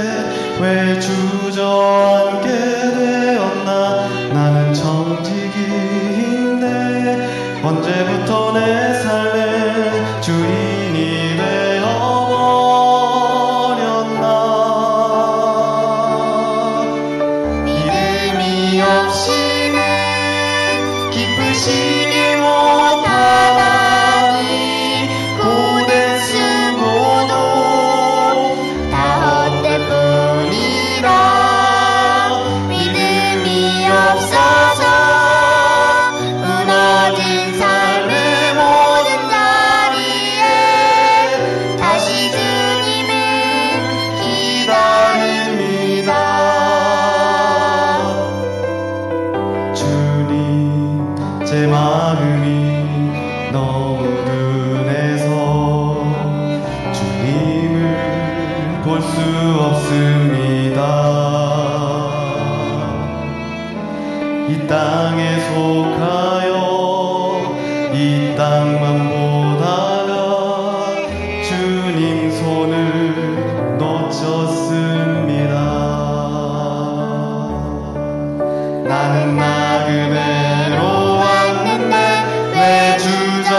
왜 주저앉게 되었나. 나는 청지기인데 언제부터 내 삶에 주인이 되어버렸나. 믿음이 없이는 기쁘시게 못하다니 고된 수고도 다 헛될 뿐이라. 믿음이 없어서 무너진 삶의 모든 자리에 다시 주님을 기다립니다. 주님 제 마음이 너무 둔해서 주님을 볼 수 없습니다. 이 땅에 속하여 이 땅만 보다가 주님 손을 놓쳤습니다. 나는 나그네로 왔는데 왜 주저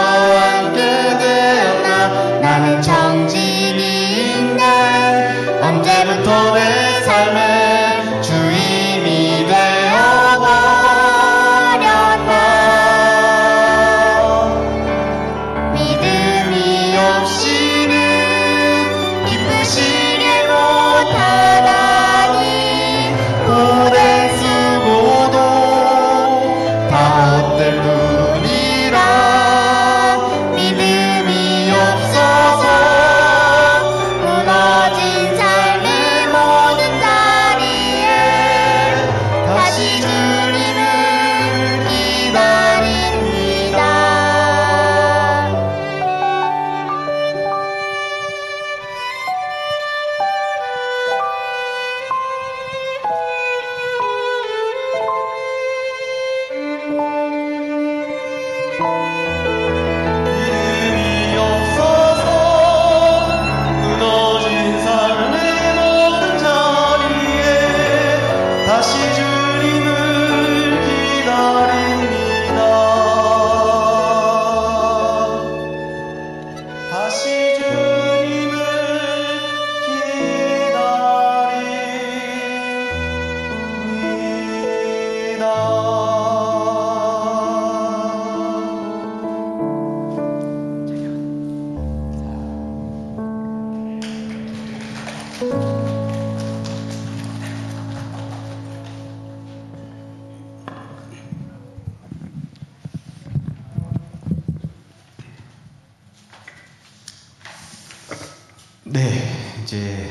네, 이제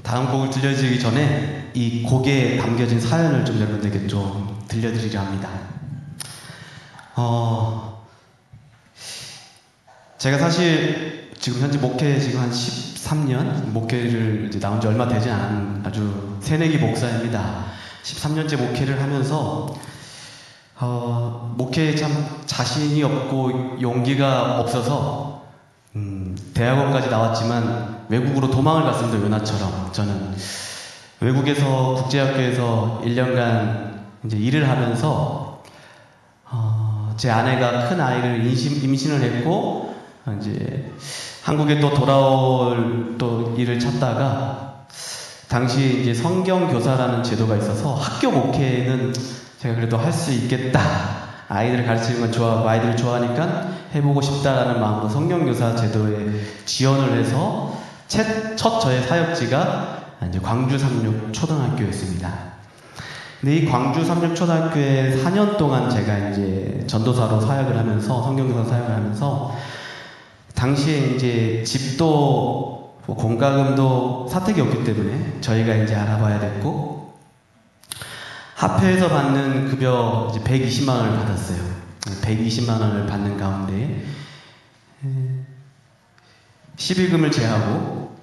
다음 곡을 들려드리기 전에 이 곡에 담겨진 사연을 좀 여러분들에게 좀 들려드리려 합니다. 제가 사실 지금 현재 목회 지금 한 13년 목회를 이제 나온 지 얼마 되지 않은 아주 새내기 목사입니다. 13년째 목회를 하면서 목회에 참 자신이 없고 용기가 없어서 대학원까지 나왔지만 외국으로 도망을 갔습니다. 요나처럼. 저는 외국에서 국제학교에서 1년간 이제 일을 하면서 제 아내가 큰 아이를 임신을 했고 이제 한국에 또 돌아올 또 일을 찾다가 당시에 이제 성경 교사라는 제도가 있어서 학교 목회는 제가 그래도 할 수 있겠다. 아이들을 가르치는 건 좋아하고 아이들을 좋아하니까 해보고 싶다라는 마음으로 성경교사 제도에 지원을 해서 첫 저의 사역지가 이제 광주 삼육 초등학교였습니다. 근데 이 광주 삼육 초등학교에 4년 동안 제가 이제 전도사로 사역을 하면서 성경교사 사역을 하면서 당시에 이제 집도 공과금도 사택이 없기 때문에 저희가 이제 알아봐야 됐고 합회에서 받는 급여 이제 120만 원을 받았어요. 120만 원을 받는 가운데 11금을 제하고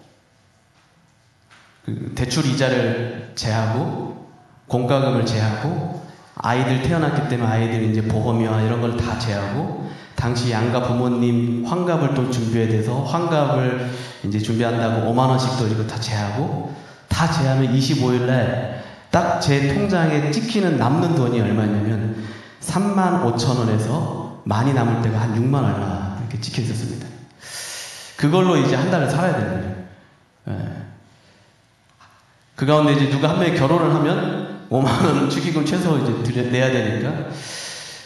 그 대출 이자를 제하고 공과금을 제하고 아이들 태어났기 때문에 아이들 이제 보험료와 이런 걸 다 제하고 당시 양가 부모님 환갑을 또 준비해야 돼서 환갑을 이제 준비한다고 5만 원씩 또 이거 다 제하고 다 제하면 25일 날 딱 제 통장에 찍히는 남는 돈이 얼마냐면 3만 5천 원에서 많이 남을 때가 한 6만 얼마 이렇게 찍혀 있었습니다. 그걸로 이제 한 달을 살아야 되는 거예요. 그 가운데 이제 누가 한 명이 결혼을 하면 5만 원 축의금 최소 이제 내야 되니까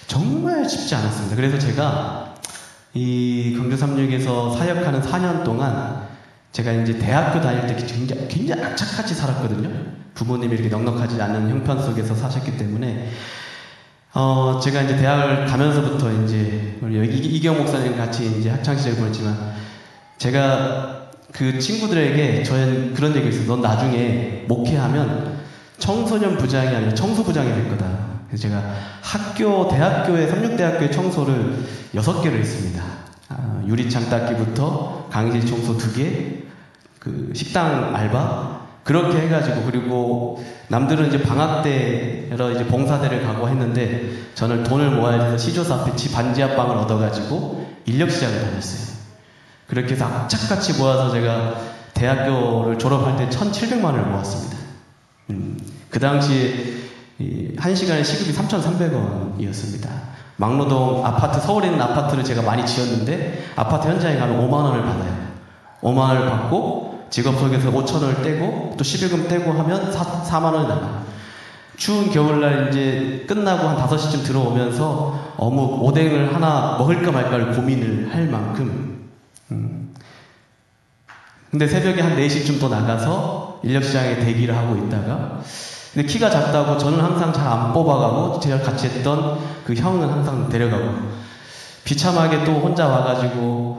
정말 쉽지 않았습니다. 그래서 제가 이 광주 삼육에서 사역하는 4년 동안 제가 이제 대학교 다닐 때 굉장히 악착같이 살았거든요. 부모님이 이렇게 넉넉하지 않은 형편 속에서 사셨기 때문에 제가 이제 대학을 가면서부터 이제 우리 이경 목사님 같이 이제 학창 시절 보냈지만 제가 그 친구들에게 저는 그런 얘기를 했어요. 넌 나중에 목회하면 청소년 부장이 아니라 청소부장이 될 거다. 그래서 제가 대학교에 삼육대학교의 청소를 6개를 했습니다. 유리창 닦기부터 강의실 청소 2개, 그 식당 알바 그렇게 해가지고 그리고 남들은 이제 방학 때 여러 이제 봉사대를 가고 했는데 저는 돈을 모아야 돼서 시조사 앞에 반지 합방을 얻어가지고 인력시장을 다녔어요. 그렇게 해서 악착같이 모아서 제가 대학교를 졸업할 때 1,700만 원을 모았습니다. 그 당시에 1시간에 시급이 3,300원이었습니다. 막노동 아파트, 서울에 있는 아파트를 제가 많이 지었는데 아파트 현장에 가면 5만 원을 받아요. 5만 원을 받고 직업석에서 5천 원을 떼고 또 11금 떼고 하면 4만 원이 나가요. 추운 겨울날 이제 끝나고 한 5시쯤 들어오면서 어묵, 오뎅을 하나 먹을까 말까를 고민을 할 만큼 근데 새벽에 한 4시쯤 또 나가서 인력시장에 대기를 하고 있다가 근데 키가 작다고 저는 항상 잘 안 뽑아가고 제가 같이 했던 그 형은 항상 데려가고 비참하게 또 혼자 와가지고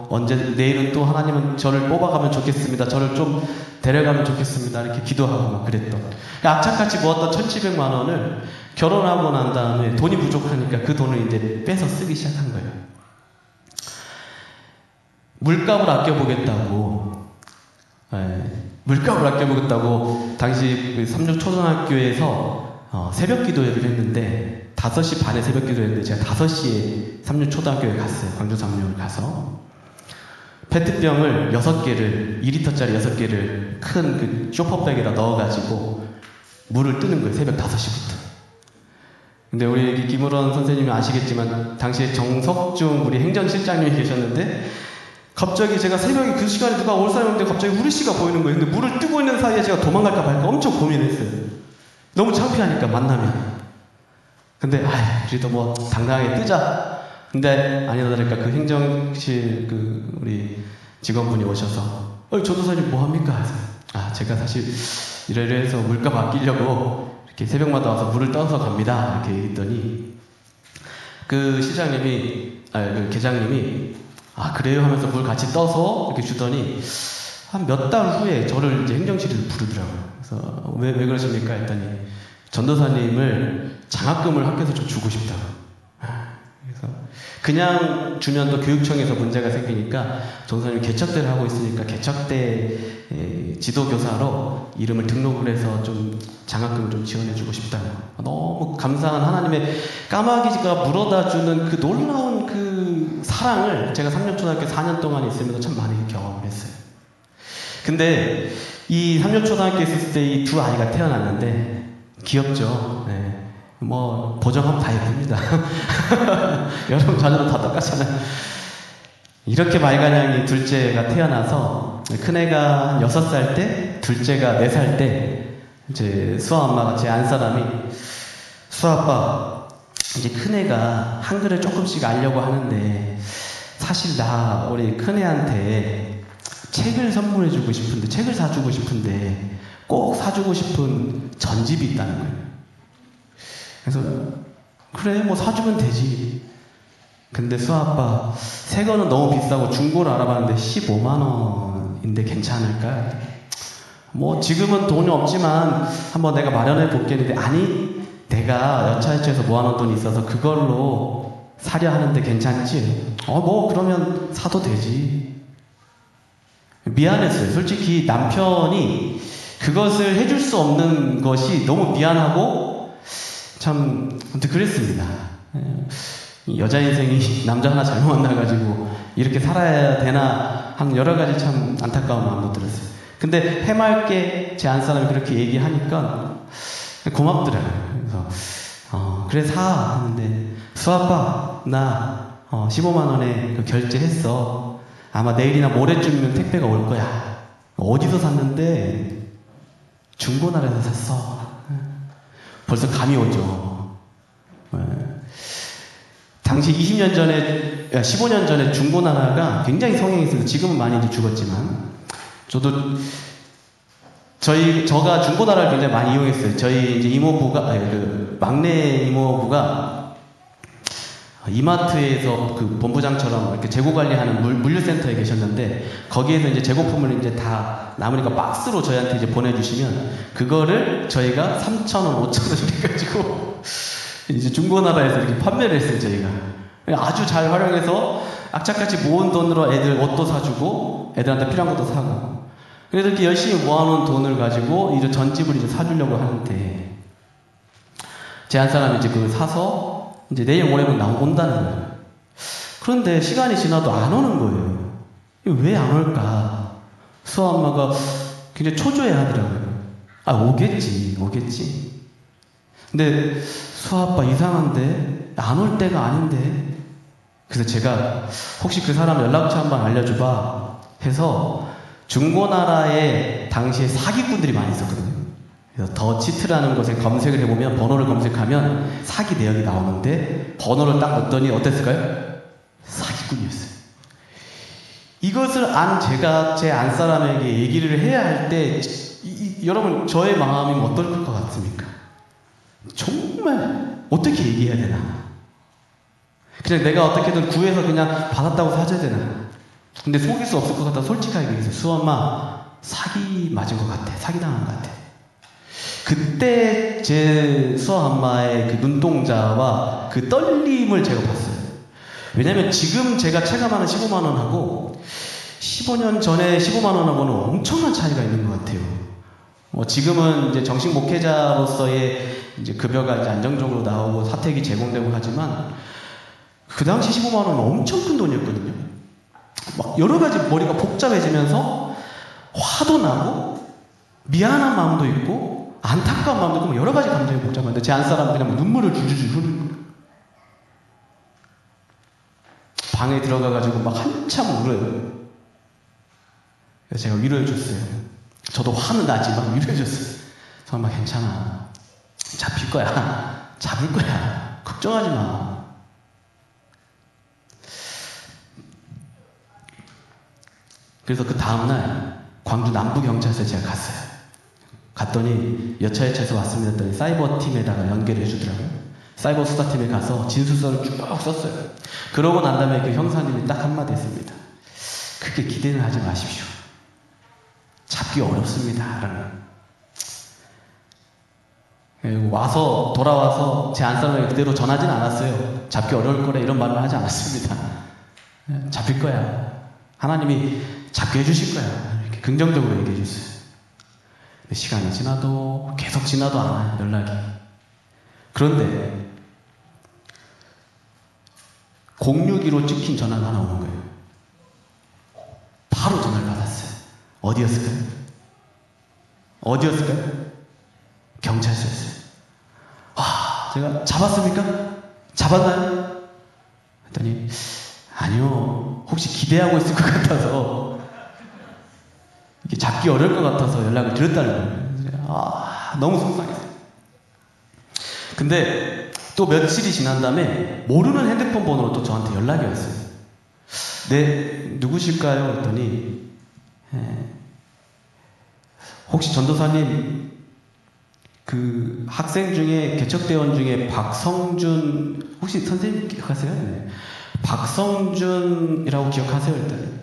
내일은 또 하나님은 저를 뽑아가면 좋겠습니다. 저를 좀 데려가면 좋겠습니다. 이렇게 기도하고 막 그랬던 악착같이 모았던 1,700만 원을 결혼하고 난 다음에 돈이 부족하니까 그 돈을 이제 빼서 쓰기 시작한 거예요. 물값을 아껴보겠다고 당시 그 삼육초등학교에서 새벽 기도회를 했는데 5시 반에 새벽 기도를 했는데 제가 5시에 삼육초등학교에 갔어요. 광주 삼육을 가서 페트병을 6개를 2리터짜리 6개를 큰 그 쇼퍼백에다 넣어가지고 물을 뜨는 거예요. 새벽 5시부터. 근데 우리 김우런 선생님이 아시겠지만 당시에 정석중 우리 행정실장님이 계셨는데 갑자기 제가 새벽에 그 시간에 누가 올 사람이 없는데 갑자기 우리 씨가 보이는 거예요. 근데 물을 뜨고 있는 사이에 제가 도망갈까 말까 엄청 고민했어요. 너무 창피하니까 만나면. 근데 그래도 뭐 당당하게 뜨자. 근데 아니나 다를까 그 행정실 그 우리 직원분이 오셔서 전도사님 뭐 합니까? 제가 사실 이래서 물값 아끼려고 이렇게 새벽마다 와서 물을 떠서 갑니다. 이렇게 얘기했더니 그 시장님이 그 계장님이 그래요 하면서 물 같이 떠서 이렇게 주더니 한 몇 달 후에 저를 이제 행정실에서 부르더라고요. 그래서 왜 그러십니까? 했더니 전도사님을 장학금을 학교에서 좀 주고 싶다고. 그래서 그냥 주면 또 교육청에서 문제가 생기니까 전도사님이 개척대를 하고 있으니까 개척대 지도교사로 이름을 등록을 해서 좀 장학금을 좀 지원해주고 싶다고. 너무 감사한 하나님의 까마귀가 물어다주는 그 놀라운 그 사랑을 제가 3년 초등학교 4년 동안 있으면서 참 많이 경험을 했어요. 근데 이 3년 초등학교에 있을 때 이 두 아이가 태어났는데 귀엽죠. 네. 뭐 보정하면 다 예쁩니다. 여러분 자녀도 다 똑같잖아요. 이렇게 말가량이 둘째가 태어나서 큰애가 한 6살 때, 둘째가 4살 때 이제 수아 엄마가 제 안사람이 수아 아빠 이제 큰애가 한글을 조금씩 알려고 하는데 사실 나 우리 큰애한테 책을 선물해주고 싶은데 책을 사주고 싶은데 꼭 사주고 싶은 전집이 있다는 거예요. 그래서 그래 뭐 사주면 되지. 근데 수아 아빠 새 거는 너무 비싸고 중고를 알아봤는데 15만 원인데 괜찮을까? 뭐 지금은 돈이 없지만 한번 내가 마련해 볼겠는데 아니 내가 여차여차해서 모아놓은 돈이 있어서 그걸로 사려 하는데 괜찮지? 뭐 그러면 사도 되지. 미안했어요. 솔직히 남편이 그것을 해줄 수 없는 것이 너무 미안하고 참 아무튼 그랬습니다. 여자 인생이 남자 하나 잘못 만나가지고 이렇게 살아야 되나 한 여러 가지 참 안타까운 마음도 들었어요. 근데 해맑게 제 안사람이 그렇게 얘기하니까 고맙더라고요. 그래서 그래 사 하는데 수아빠 나 15만 원에 결제했어. 아마 내일이나 모레쯤이면 택배가 올 거야. 어디서 샀는데 중고나라에서 샀어. 벌써 감이 오죠. 당시 20년 전에, 15년 전에 중고나라가 굉장히 성행이 있어서 지금은 많이 이제 죽었지만, 저가 중고나라를 굉장히 많이 이용했어요. 저희 이제 이모부가, 그 막내 이모부가 이마트에서 그 본부장처럼 이렇게 재고 관리하는 물류센터에 계셨는데, 거기에서 이제 재고품을 이제 다 남으니까 박스로 저희한테 이제 보내주시면, 그거를 저희가 3,000원, 5,000원 해가지고, 이제 중고나라에서 이렇게 판매를 했어요, 저희가. 아주 잘 활용해서 악착같이 모은 돈으로 애들 옷도 사주고, 애들한테 필요한 것도 사고. 그래서 이렇게 열심히 모아놓은 돈을 가지고 이제 전집을 이제 사주려고 하는데, 제 한 사람이 이제 그걸 사서 이제 내일 모레면 온다는 거예요. 그런데 시간이 지나도 안 오는 거예요. 왜 안 올까? 수아 엄마가 굉장히 초조해 하더라고요. 오겠지. 근데 수아 아빠 이상한데? 안 올 때가 아닌데? 그래서 제가 혹시 그 사람 연락처 한번 알려줘봐 해서 중고나라에 당시에 사기꾼들이 많이 있었거든요. 그래서 더 치트라는 곳에 검색을 해보면 번호를 검색하면 사기 내역이 나오는데 번호를 딱 넣었더니 어땠을까요? 사기꾼이었어요. 이것을 안 제가 제 안사람에게 얘기를 해야 할 때 여러분 저의 마음이 어떨 것 같습니까? 정말 어떻게 얘기해야 되나? 그냥 내가 어떻게든 구해서 그냥 받았다고 사줘야 되나? 근데 속일 수 없을 것 같아 솔직하게 얘기했어요. 수엄마 사기 맞은 것 같아. 사기당한 것 같아. 그때 제 수아 엄마의 그 눈동자와 그 떨림을 제가 봤어요. 왜냐면 지금 제가 체감하는 15만 원하고 15년 전에 15만 원하고는 엄청난 차이가 있는 것 같아요. 지금은 이제 정식 목회자로서의 이제 급여가 이제 안정적으로 나오고 사택이 제공되고 하지만 그 당시 15만 원은 엄청 큰 돈이었거든요. 막 여러 가지 머리가 복잡해지면서 화도 나고 미안한 마음도 있고 안타까운 마음도 있고 여러 가지 감정이 복잡한데 제 안사람은 그냥 눈물을 줄줄줄 흐르는 거예요. 방에 들어가가지고 막 한참 울어요. 그래서 제가 위로해줬어요. 저도 화는 나지만 위로해줬어요. 정말 괜찮아. 잡힐 거야. 잡을 거야. 걱정하지 마. 그래서 그 다음날 광주 남부경찰서에 제가 갔어요. 갔더니 여차여차해서 왔습니다 했더니 사이버팀에다가 연결해 주더라고요. 사이버 수사팀에 가서 진술서를 쭉 썼어요. 그러고 난 다음에 그 형사님이 딱 한마디 했습니다. 그렇게 기대는 하지 마십시오. 잡기 어렵습니다. 돌아와서 제 안사람에게 그대로 전하진 않았어요. 잡기 어려울 거래 이런 말을 하지 않았습니다. 잡힐 거야. 하나님이 잡게 해주실 거야. 이렇게 긍정적으로 얘기해 주세요. 시간이 지나도 계속 지나도 않아요. 연락이. 그런데 062로 찍힌 전화가 하나 오는 거예요. 바로 전화를 받았어요. 어디였을까요? 경찰서였어요. 제가 잡았습니까? 잡았나요? 했더니 아니요. 혹시 기대하고 있을 것 같아서 이게 잡기 어려울 것 같아서 연락을 드렸다는 거예요. 너무 속상했어요. 근데 또 며칠이 지난 다음에 모르는 핸드폰 번호로 또 저한테 연락이 왔어요. 네, 누구실까요? 했더니 혹시 전도사님 그 학생 중에 개척대원 중에 박성준 혹시 선생님 기억하세요? 네. 박성준이라고 기억하세요? 일단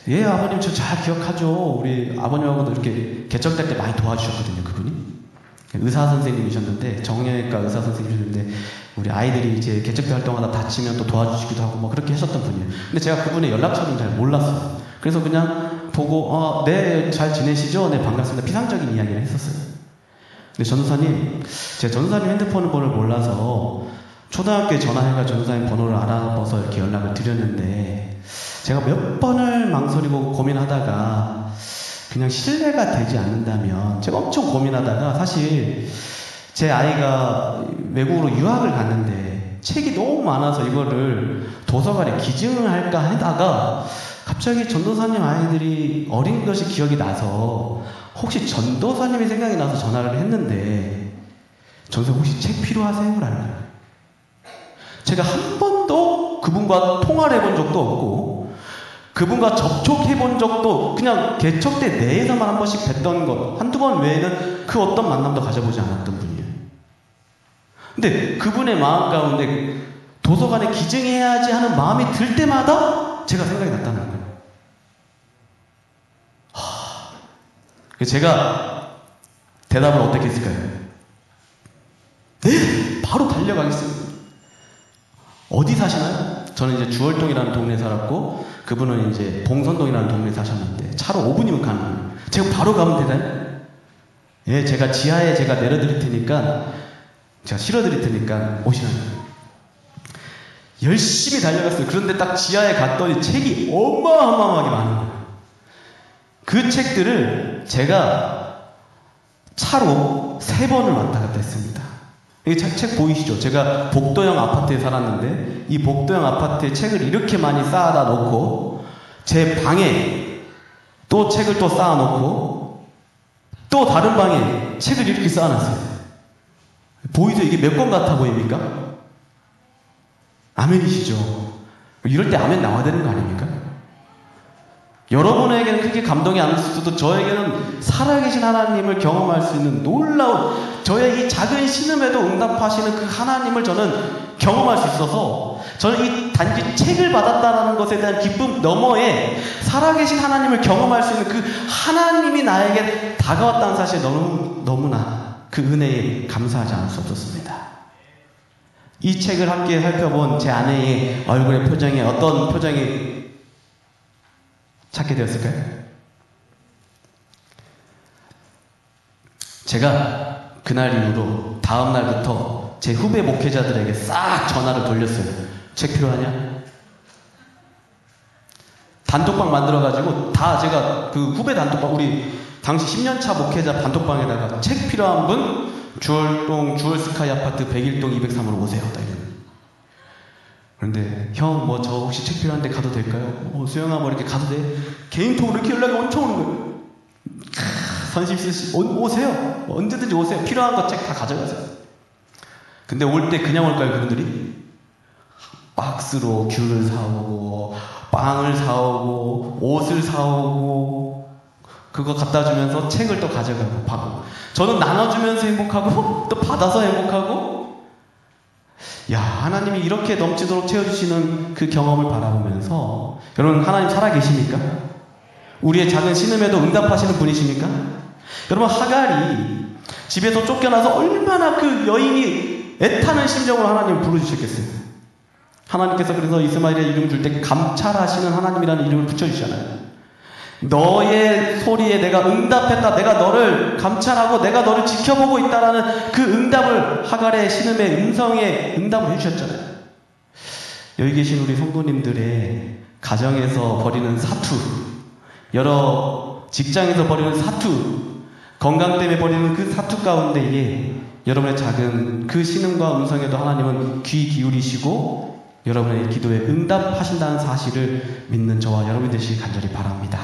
예 아버님 저 잘 기억하죠. 우리 아버님하고도 이렇게 개척될 때 많이 도와주셨거든요. 그분이 의사 선생님이셨는데 정형외과 의사 선생님이셨는데 우리 아이들이 이제 개척대 활동하다 다치면 또 도와주시기도 하고 뭐 그렇게 하셨던 분이에요. 근데 제가 그분의 연락처는 잘 몰랐어요. 그래서 그냥 보고 네 잘 지내시죠? 네 반갑습니다. 피상적인 이야기를 했었어요. 근데 전도사님, 제가 전도사님 핸드폰 번호를 몰라서 초등학교에 전화해가 전도사님 번호를 알아봐서 이렇게 연락을 드렸는데 제가 몇 번을 망설이고 고민하다가 그냥 신뢰가 되지 않는다면 제가 엄청 고민하다가 사실 제 아이가 외국으로 유학을 갔는데 책이 너무 많아서 이거를 도서관에 기증을 할까 하다가 갑자기 전도사님 아이들이 어린 것이 기억이 나서 혹시 전도사님이 생각이 나서 전화를 했는데 전도사님 혹시 책 필요하세요? 라는 거예요. 제가 한 번도 그분과 통화를 해본 적도 없고 그분과 접촉해본 적도 그냥 개척대 내에서만 한 번씩 뵀던 것 한두 번 외에는 그 어떤 만남도 가져보지 않았던 분이에요. 근데 그분의 마음 가운데 도서관에 기증해야지 하는 마음이 들 때마다 제가 생각이 났다는 거예요. 제가 대답을 어떻게 했을까요? 네! 바로 달려가겠습니다. 어디 사시나요? 저는 이제 주월동이라는 동네에 살았고 그분은 이제 봉선동이라는 동네에 사셨는데 차로 5분이면 가는 거예요. 제가 바로 가면 되나요? 예, 제가 지하에 제가 내려드릴 테니까 제가 실어드릴 테니까 오시라는 거예요. 열심히 달려갔어요. 그런데 딱 지하에 갔더니 책이 어마어마하게 많은 거예요. 그 책들을 제가 차로 3번을 왔다 갔다 했습니다. 이 책 보이시죠? 제가 복도형 아파트에 살았는데 이 복도형 아파트에 책을 이렇게 많이 쌓아다 놓고 제 방에 또 책을 또 쌓아 놓고 또 다른 방에 책을 이렇게 쌓아놨어요. 보이죠? 이게 몇 권 같아 보입니까? 아멘이시죠? 이럴 때 아멘 나와야 되는 거 아닙니까? 여러분에게는 크게 감동이 안 있어도 저에게는 살아계신 하나님을 경험할 수 있는 놀라운 저의 이 작은 신음에도 응답하시는 그 하나님을 저는 경험할 수 있어서 저는 이 단지 책을 받았다는 것에 대한 기쁨 너머에 살아계신 하나님을 경험할 수 있는 그 하나님이 나에게 다가왔다는 사실에 너무나 그 은혜에 감사하지 않을 수 없었습니다. 이 책을 함께 살펴본 제 아내의 얼굴의 표정에 어떤 표정이 찾게 되었을까요? 제가 그날 이후로 다음 날부터 제 후배 목회자들에게 싹 전화를 돌렸어요. 책 필요하냐? 단톡방 만들어가지고 다 제가 그 후배 단톡방 우리 당시 10년차 목회자 단톡방에다가 책 필요한 분 주월동 주월스카이 아파트 101동 203으로 오세요. 그런데 형 뭐 저 혹시 책 필요한데 가도 될까요? 수영아 뭐 이렇게 가도 돼? 개인톡으로 이렇게 연락이 엄청 오는 거예요. 선심 쓰시 오세요. 언제든지 오세요. 필요한 거 책 다 가져가세요. 근데 올 때 그냥 올까요 그분들이? 박스로 귤을 사오고 빵을 사오고 옷을 사오고 그거 갖다 주면서 책을 또 가져가고 받고 저는 나눠주면서 행복하고 또 받아서 행복하고 야, 하나님이 이렇게 넘치도록 채워주시는 그 경험을 바라보면서 여러분 하나님 살아계십니까? 우리의 작은 신음에도 응답하시는 분이십니까? 여러분, 하갈이 집에서 쫓겨나서 얼마나 그 여인이 애타는 심정으로 하나님을 불러주셨겠어요. 하나님께서 그래서 이스마엘의 이름 줄 때 감찰하시는 하나님이라는 이름을 붙여주잖아요. 너의 소리에 내가 응답했다. 내가 너를 감찰하고 내가 너를 지켜보고 있다라는 그 응답을 하갈의 신음의 음성에 응답을 해주셨잖아요. 여기 계신 우리 성도님들의 가정에서 벌이는 사투, 여러 직장에서 벌이는 사투, 건강 때문에 벌이는 그 사투 가운데에 여러분의 작은 그 신음과 음성에도 하나님은 귀 기울이시고 여러분의 기도에 응답하신다는 사실을 믿는 저와 여러분 되시기 간절히 바랍니다.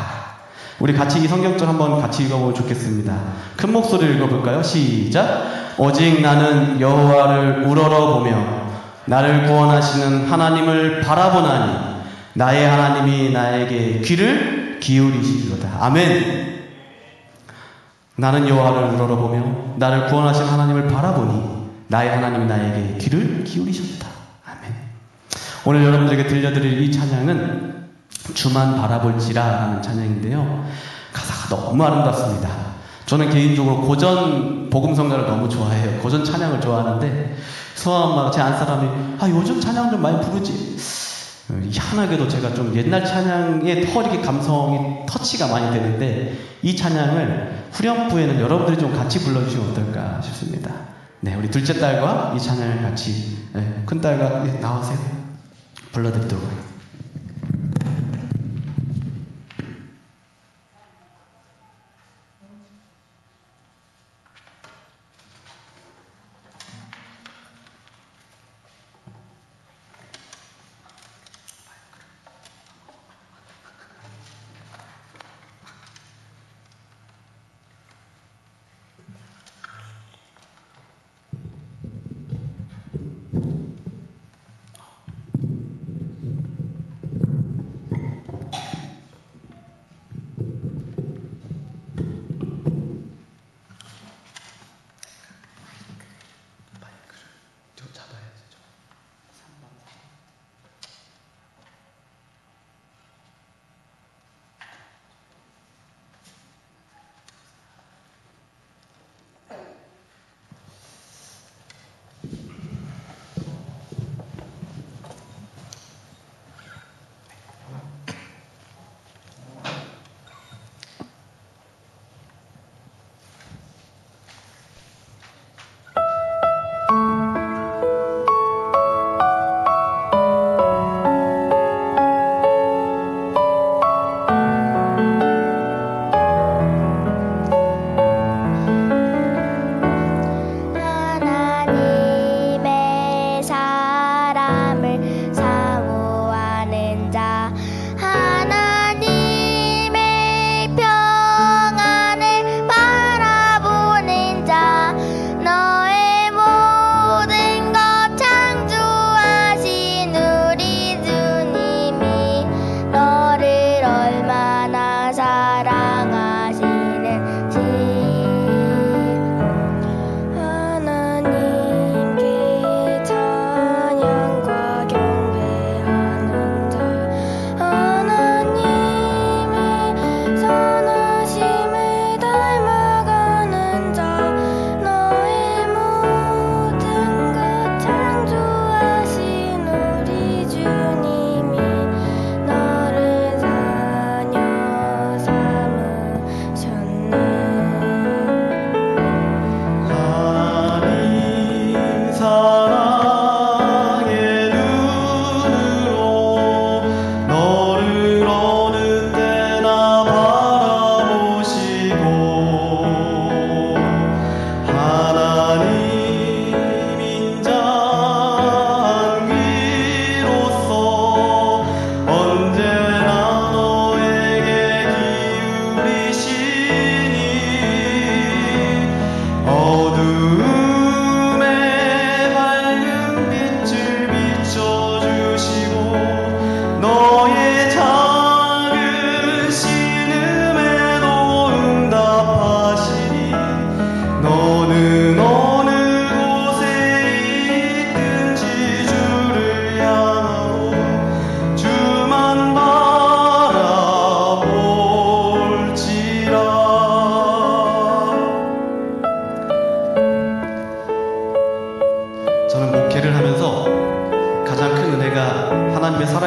우리 같이 이 성경절 한번 같이 읽어보면 좋겠습니다. 큰 목소리로 읽어볼까요? 시작! 오직 나는 여호와를 우러러보며 나를 구원하시는 하나님을 바라보나니 나의 하나님이 나에게 귀를 기울이시리로다. 아멘. 나는 여호와를 우러러보며 나를 구원하신 하나님을 바라보니 나의 하나님이 나에게 귀를 기울이셨다. 아멘. 오늘 여러분들에게 들려드릴 이 찬양은 주만 바라볼지라 하는 찬양인데요. 가사가 너무 아름답습니다. 저는 개인적으로 고전 복음성가를 너무 좋아해요. 고전 찬양을 좋아하는데 수아엄마가 제 안사람이 요즘 찬양 좀 많이 부르지. 희한하게도 제가 좀 옛날 찬양에 더 이렇게 감성이 터치가 많이 되는데 이 찬양을 후렴부에는 여러분들이 좀 같이 불러주시면 어떨까 싶습니다. 네, 우리 둘째 딸과 이 찬양을 같이 큰 딸과 나와세요. 불러드리도록 하겠습니다.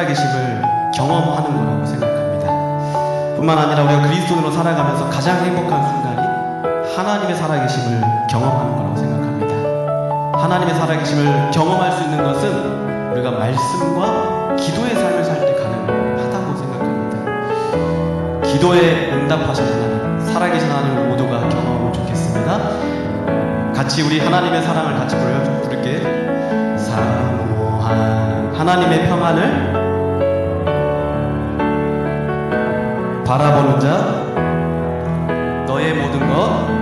살아계심을 경험하는 거라고 생각합니다. 뿐만 아니라 우리가 그리스도인으로 살아가면서 가장 행복한 순간이 하나님의 살아계심을 경험하는 거라고 생각합니다. 하나님의 살아계심을 경험할 수 있는 것은 우리가 말씀과 기도의 삶을 살 때 가능하다고 생각합니다. 기도에 응답하신 하나님, 살아계신 하나님을 모두가 경험하면 좋겠습니다. 같이 우리 하나님의 사랑을 같이 부를게. 사모한 하나님의 평안을 바라보는 자, 너의 모든 것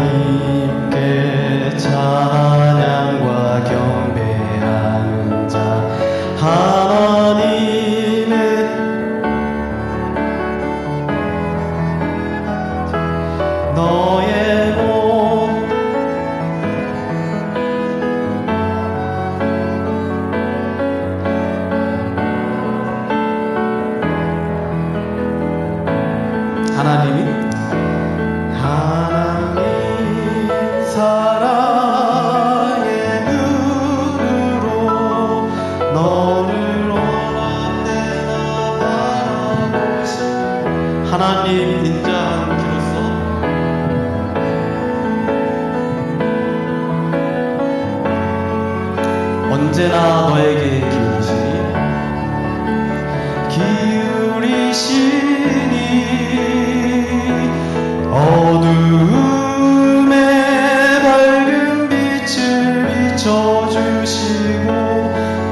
하나님께 찬양과 경배하는 자, 하나님의 너의 몸 하나님 사랑의 눈으로 너를 원한대나 바라보시 하나님 인자함으로써 언제나 너에게 기울이시니 어두움에 밝은 빛을 비춰주시고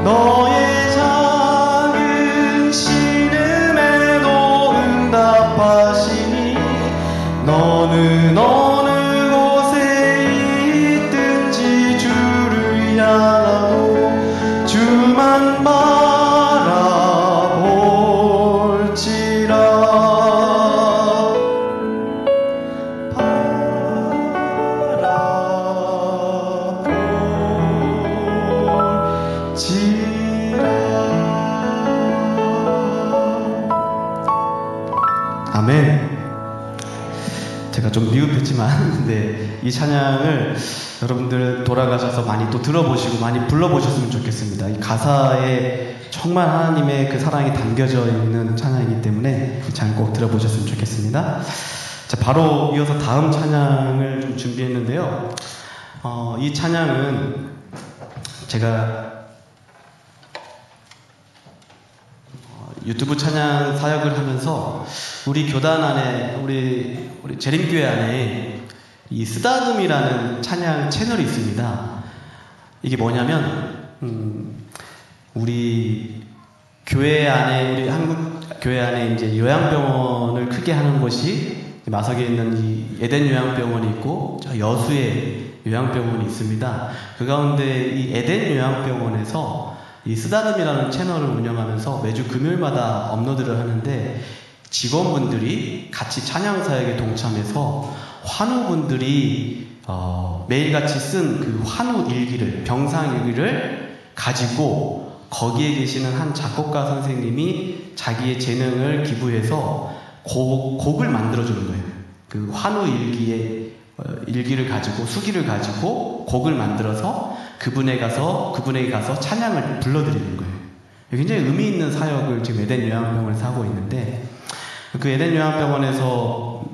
너의 작은 신음에도 응답하시니 너는 어느 곳에 있든지 주를 향하고 주만 바라볼지라. 아멘. 제가 좀 미흡했지만 근데 이 찬양을 여러분들 돌아가셔서 많이 또 들어보시고 많이 불러보셨으면 좋겠습니다. 이 가사에 정말 하나님의 그 사랑이 담겨져 있는 찬양이기 때문에 이 찬양 꼭 들어보셨으면 좋겠습니다. 자, 바로 이어서 다음 찬양을 좀 준비했는데요. 이 찬양은 제가 유튜브 찬양 사역을 하면서 우리 교단 안에 우리 재림교회 안에 이 쓰다듬이라는 찬양 채널이 있습니다. 이게 뭐냐면 우리 교회 안에 우리 한국 교회 안에 이제 요양병원을 크게 하는 곳이 마석에 있는 이 에덴 요양병원이 있고 저 여수에 요양병원이 있습니다. 그 가운데 이 에덴 요양병원에서 이 쓰다듬이라는 채널을 운영하면서 매주 금요일마다 업로드를 하는데 직원분들이 같이 찬양 사역에 동참해서 환우분들이 매일같이 쓴 그 환우 일기를 병상 일기를 가지고 거기에 계시는 한 작곡가 선생님이 자기의 재능을 기부해서 곡을 만들어주는 거예요. 그 환우 일기를 가지고 수기를 가지고 곡을 만들어서 그분에게 가서 찬양을 불러드리는 거예요. 굉장히 의미 있는 사역을 지금 에덴 요양병원에서 하고 있는데 그 에덴 요양병원에서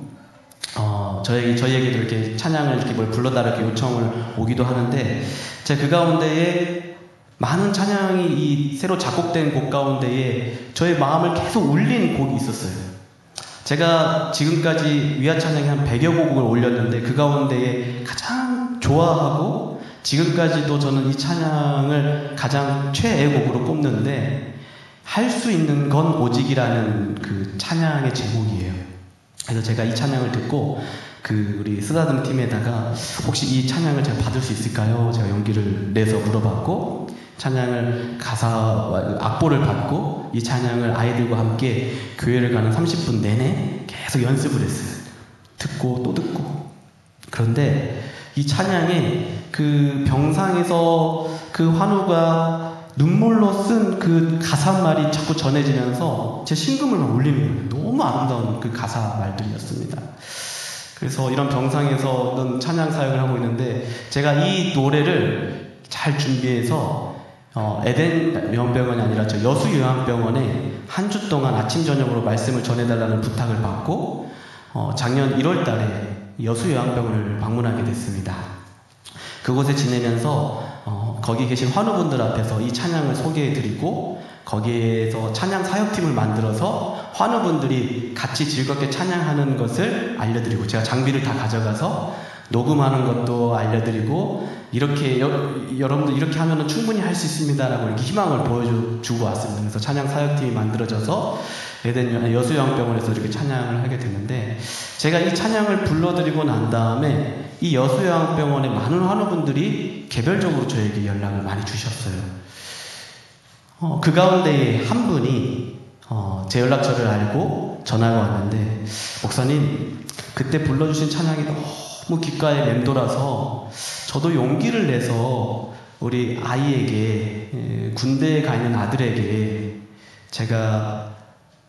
저희에게도 이렇게 찬양을 이렇게 불러달라 이렇게 요청을 오기도 하는데 제가 그 가운데에 많은 찬양이 이 새로 작곡된 곡 가운데에 저의 마음을 계속 울린 곡이 있었어요. 제가 지금까지 위아 찬양이 한 100여 곡을 올렸는데 그 가운데에 가장 좋아하고 지금까지도 저는 이 찬양을 가장 최애곡으로 꼽는데 할 수 있는 건 오직이라는 그 찬양의 제목이에요. 그래서 제가 이 찬양을 듣고 우리 쓰다듬 팀에다가 혹시 이 찬양을 제가 받을 수 있을까요? 제가 용기를 내서 물어봤고 찬양을 가사와 악보를 받고 이 찬양을 아이들과 함께 교회를 가는 30분 내내 계속 연습을 했어요. 듣고 또 듣고. 그런데 이 찬양에 그 병상에서 그 환우가 눈물로 쓴 그 가사말이 자꾸 전해지면서 제 심금을 막 울리는 거예요. 너무 아름다운 그 가사 말들이었습니다. 그래서 이런 병상에서 찬양 사역을 하고 있는데 제가 이 노래를 잘 준비해서 에덴 요양병원이 아니라 저 여수 요양병원에 한 주 동안 아침 저녁으로 말씀을 전해달라는 부탁을 받고 작년 1월 달에 여수 요양병원을 방문하게 됐습니다. 그곳에 지내면서 거기 계신 환우분들 앞에서 이 찬양을 소개해드리고 거기에서 찬양 사역팀을 만들어서 환우분들이 같이 즐겁게 찬양하는 것을 알려드리고 제가 장비를 다 가져가서 녹음하는 것도 알려드리고 이렇게 여러분들 이렇게 하면은 충분히 할 수 있습니다라고 이렇게 희망을 보여주고 왔습니다. 그래서 찬양 사역팀이 만들어져서 에덴 여수요양병원에서 이렇게 찬양을 하게 됐는데 제가 이 찬양을 불러드리고 난 다음에 이 여수요양병원의 많은 환우분들이 개별적으로 저에게 연락을 많이 주셨어요. 그 가운데 한 분이 제 연락처를 알고 전화가 왔는데 목사님 그때 불러주신 찬양이 너무 귓가에 맴돌아서 저도 용기를 내서 우리 아이에게 군대에 가 있는 아들에게 제가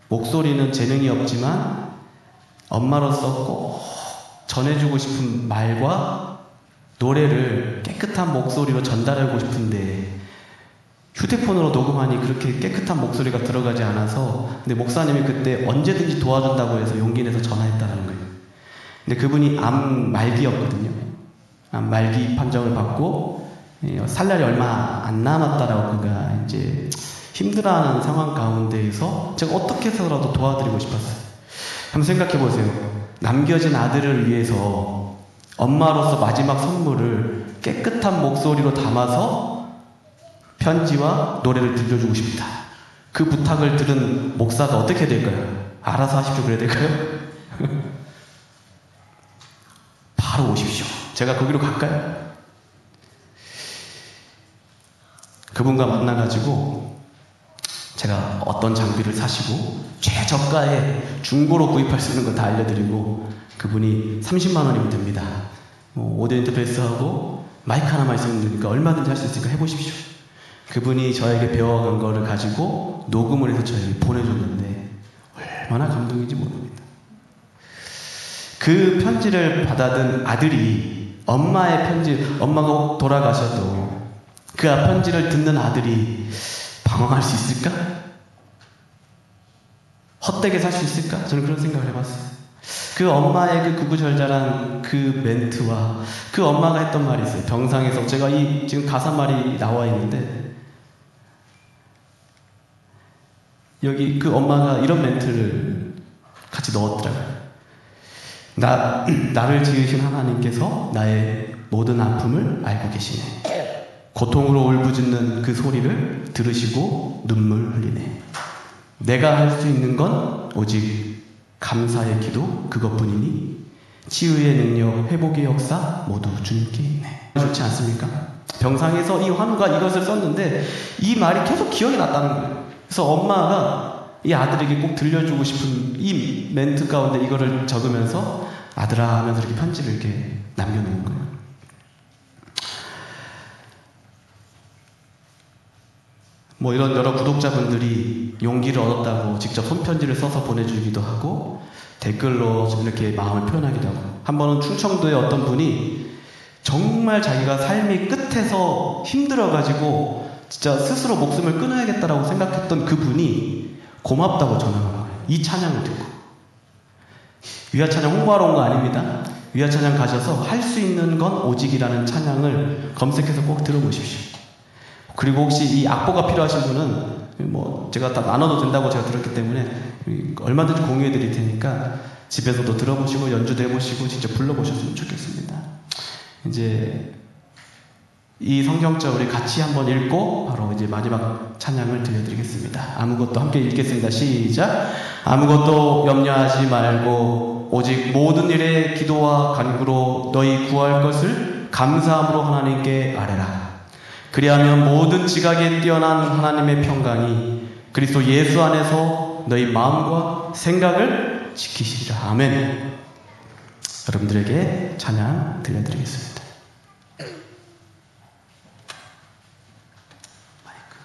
목소리는 재능이 없지만 엄마로서 꼭 전해주고 싶은 말과 노래를 깨끗한 목소리로 전달하고 싶은데 휴대폰으로 녹음하니 그렇게 깨끗한 목소리가 들어가지 않아서 근데 목사님이 그때 언제든지 도와준다고 해서 용기 내서 전화했다는 거예요. 근데 그분이 암 말기였거든요. 암 말기 판정을 받고 살 날이 얼마 안 남았다라고 그가 이제 힘들어하는 상황 가운데에서 제가 어떻게 해서라도 도와드리고 싶었어요. 한번 생각해 보세요. 남겨진 아들을 위해서 엄마로서 마지막 선물을 깨끗한 목소리로 담아서 편지와 노래를 들려주고 싶다. 그 부탁을 들은 목사가 어떻게 될까요? 알아서 하십시오 그래야 될까요? 바로 오십시오. 제가 거기로 갈까요? 그분과 만나가지고 제가 어떤 장비를 사시고 최저가에 중고로 구입할 수 있는 거 다 알려드리고 그분이 30만 원이면 됩니다. 오디오 인터페이스하고 마이크 하나만 있으면 되니까 얼마든지 할 수 있으니까 해보십시오. 그분이 저에게 배워간 거를 가지고 녹음을 해서 저에게 보내줬는데 얼마나 감동인지 모릅니다. 그 편지를 받아든 아들이 엄마의 편지, 엄마가 돌아가셔도 그 편지를 듣는 아들이 방황할 수 있을까? 헛되게 살 수 있을까? 저는 그런 생각을 해봤어요. 그 엄마의 그 구구절절한 그 멘트와 그 엄마가 했던 말이 있어요. 병상에서 제가 지금 가사말이 나와 있는데 여기 그 엄마가 이런 멘트를 같이 넣었더라고요. 나를 지으신 하나님께서 나의 모든 아픔을 알고 계시네. 고통으로 울부짖는 그 소리를 들으시고 눈물 흘리네. 내가 할 수 있는 건 오직 감사의 기도 그것뿐이니 치유의 능력, 회복의 역사 모두 주님께 있네. 좋지 않습니까? 병상에서 이 환우가 이것을 썼는데 이 말이 계속 기억이 났다는 거예요. 그래서 엄마가 이 아들에게 꼭 들려주고 싶은 이 멘트 가운데 이거를 적으면서 아들아 하면서 이렇게 편지를 이렇게 남겨놓은 거예요. 뭐 이런 여러 구독자분들이 용기를 얻었다고 직접 손편지를 써서 보내주기도 하고 댓글로 이렇게 마음을 표현하기도 하고 한 번은 충청도의 어떤 분이 정말 자기가 삶이 끝에서 힘들어가지고 진짜 스스로 목숨을 끊어야겠다라고 생각했던 그분이 고맙다고 전화한 거예요. 이 찬양을 듣고. 위아찬양 홍보하러 온 거 아닙니다. 위아찬양 가셔서 할 수 있는 건 오직이라는 찬양을 검색해서 꼭 들어보십시오. 그리고 혹시 이 악보가 필요하신 분은 뭐 제가 다 나눠도 된다고 제가 들었기 때문에 얼마든지 공유해 드릴 테니까 집에서도 들어보시고 연주도 해보시고 직접 불러보셨으면 좋겠습니다. 이제 이 성경절 우리 같이 한번 읽고 바로 이제 마지막 찬양을 들려드리겠습니다. 아무것도 함께 읽겠습니다. 시작. 아무것도 염려하지 말고 오직 모든 일에 기도와 간구로 너희 구할 것을 감사함으로 하나님께 아뢰라. 그리하면 모든 지각에 뛰어난 하나님의 평강이 그리스도 예수 안에서 너희 마음과 생각을 지키시리라. 아멘. 여러분들에게 찬양 들려드리겠습니다. 마이크.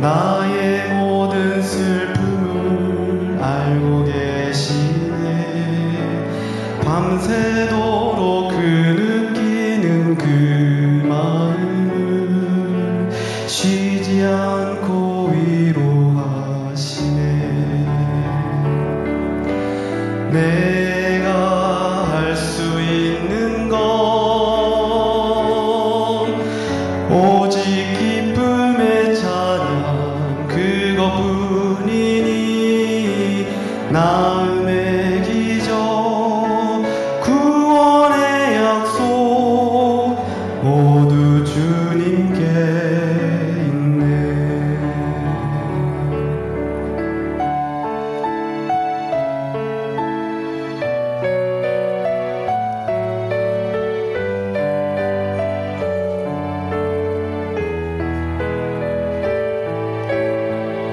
나의 모든 슬픔을 알고 계시네. 밤새도록 그 느끼는 그 마음을 쉬지 않고 위로하시네. 내가 할 수 있는 건 오직 기쁨의 찬양 그것뿐이니. 나음의 기적 구원의 약속 모두 주님께 있네.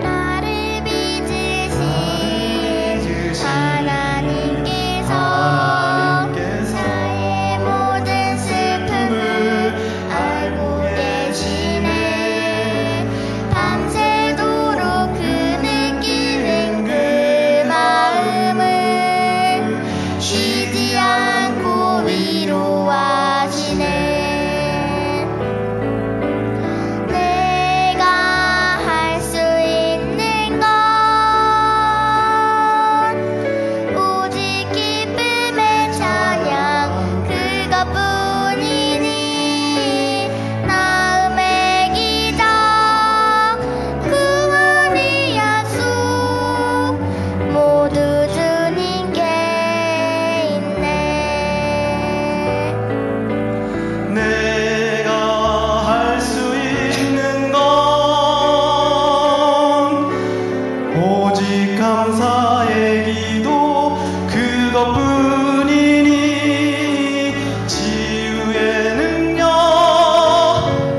나를 빚으신 하나님께서 나의 모든 슬픔을 알고 계시네. 밤새도록 그 느끼는 그 마음을 쉬지 않고 위로하시네. 내가 할 수 있는 건 오직 기쁨의 찬양 그것뿐이니. 나음의 기적 구원의 약속 모두 주님께 있네. 내가 할 수 있는 건 오직 감사의 기도 그것뿐이니. 치유의 능력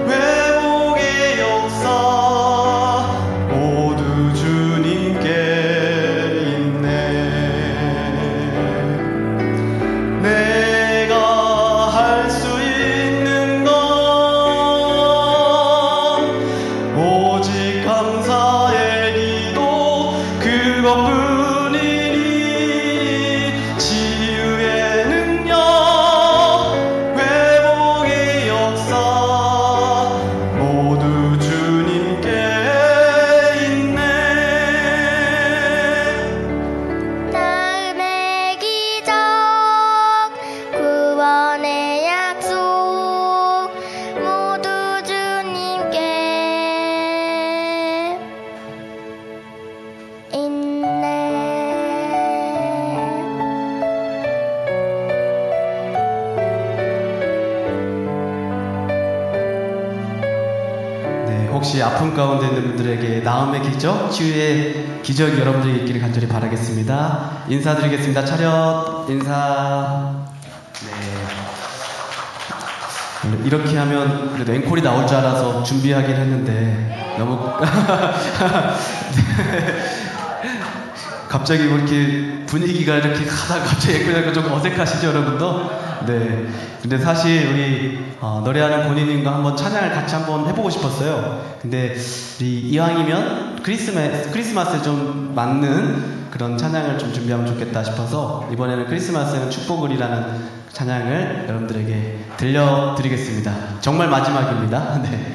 회복의 역사 모두 주님께 있네. 내가 할 수 있는 건 오직 감사의 기도 그것뿐이니. 치유의 능력 회복의 역사 모두 주님께 있네. 나음의 기적 구원의 약속 모두 주님께 있네. 네, 혹시 아픔 가운데 있는 분들에게 나음의 기적, 치유의 기적이 여러분들에게 있기를 간절히 바라겠습니다. 인사드리겠습니다. 차렷 인사. 네. 이렇게 하면 그래도 앵콜이 나올 줄 알아서 준비하긴 했는데 너무 갑자기 뭐 이렇게 분위기가 이렇게 가다가 갑자기 앵콜이 나니까 좀 어색하시죠, 여러분도? 네. 근데 사실 우리 노래하는 본인님과 한번 찬양을 같이 한번 해보고 싶었어요. 근데 우리 이왕이면 크리스마스에 좀 맞는 그런 찬양을 좀 준비하면 좋겠다 싶어서 이번에는 크리스마스에는 축복을이라는 찬양을 여러분들에게 들려드리겠습니다. 정말 마지막입니다. 네.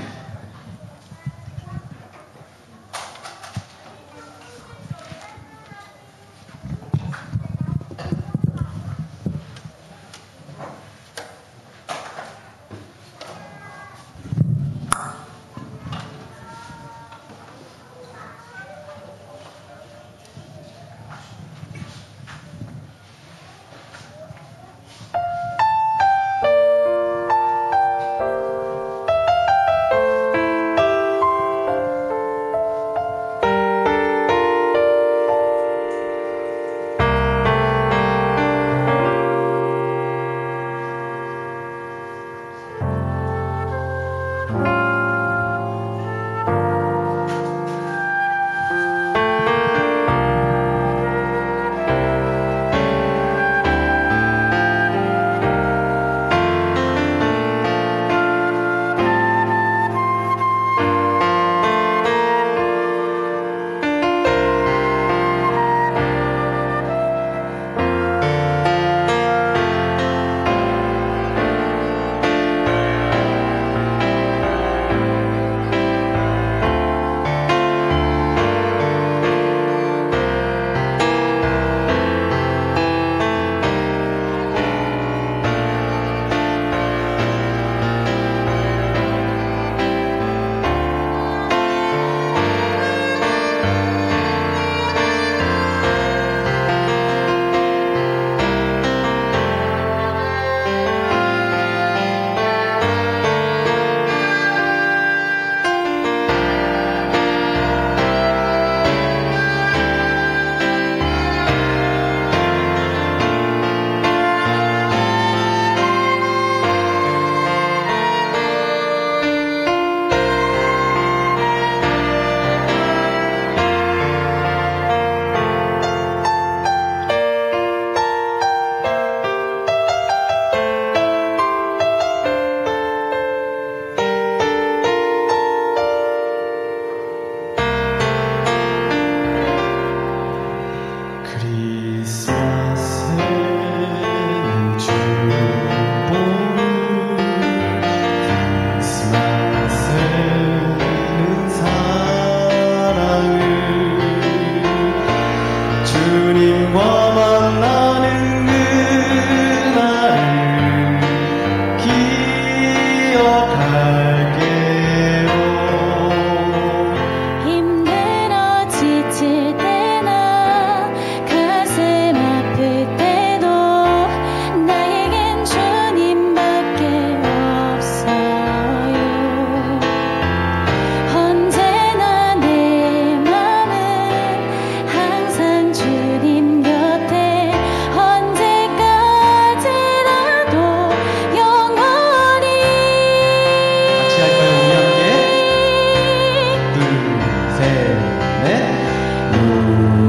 넷.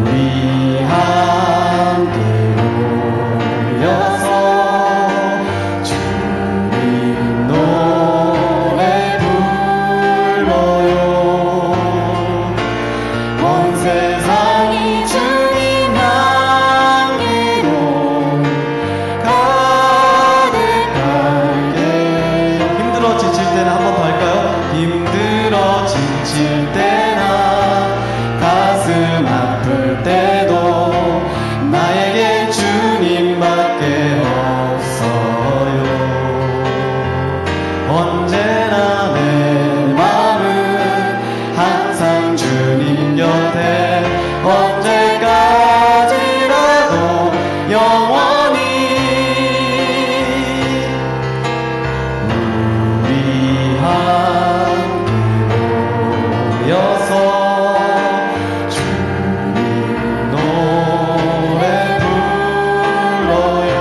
우리 함께 모여서 주님 노래 불러요. 온 세상이 주님 향기로 가득하게. 힘들어 지칠 때는 한 번 더 할까요? 힘들어 지칠 때나 가슴 아플 때도 나에게 주님밖에 없어요. 언제나 내 마음은 항상 주님 곁에 언제까지라도 영원히. 우리 함께 모여서 주님 노래 불러요.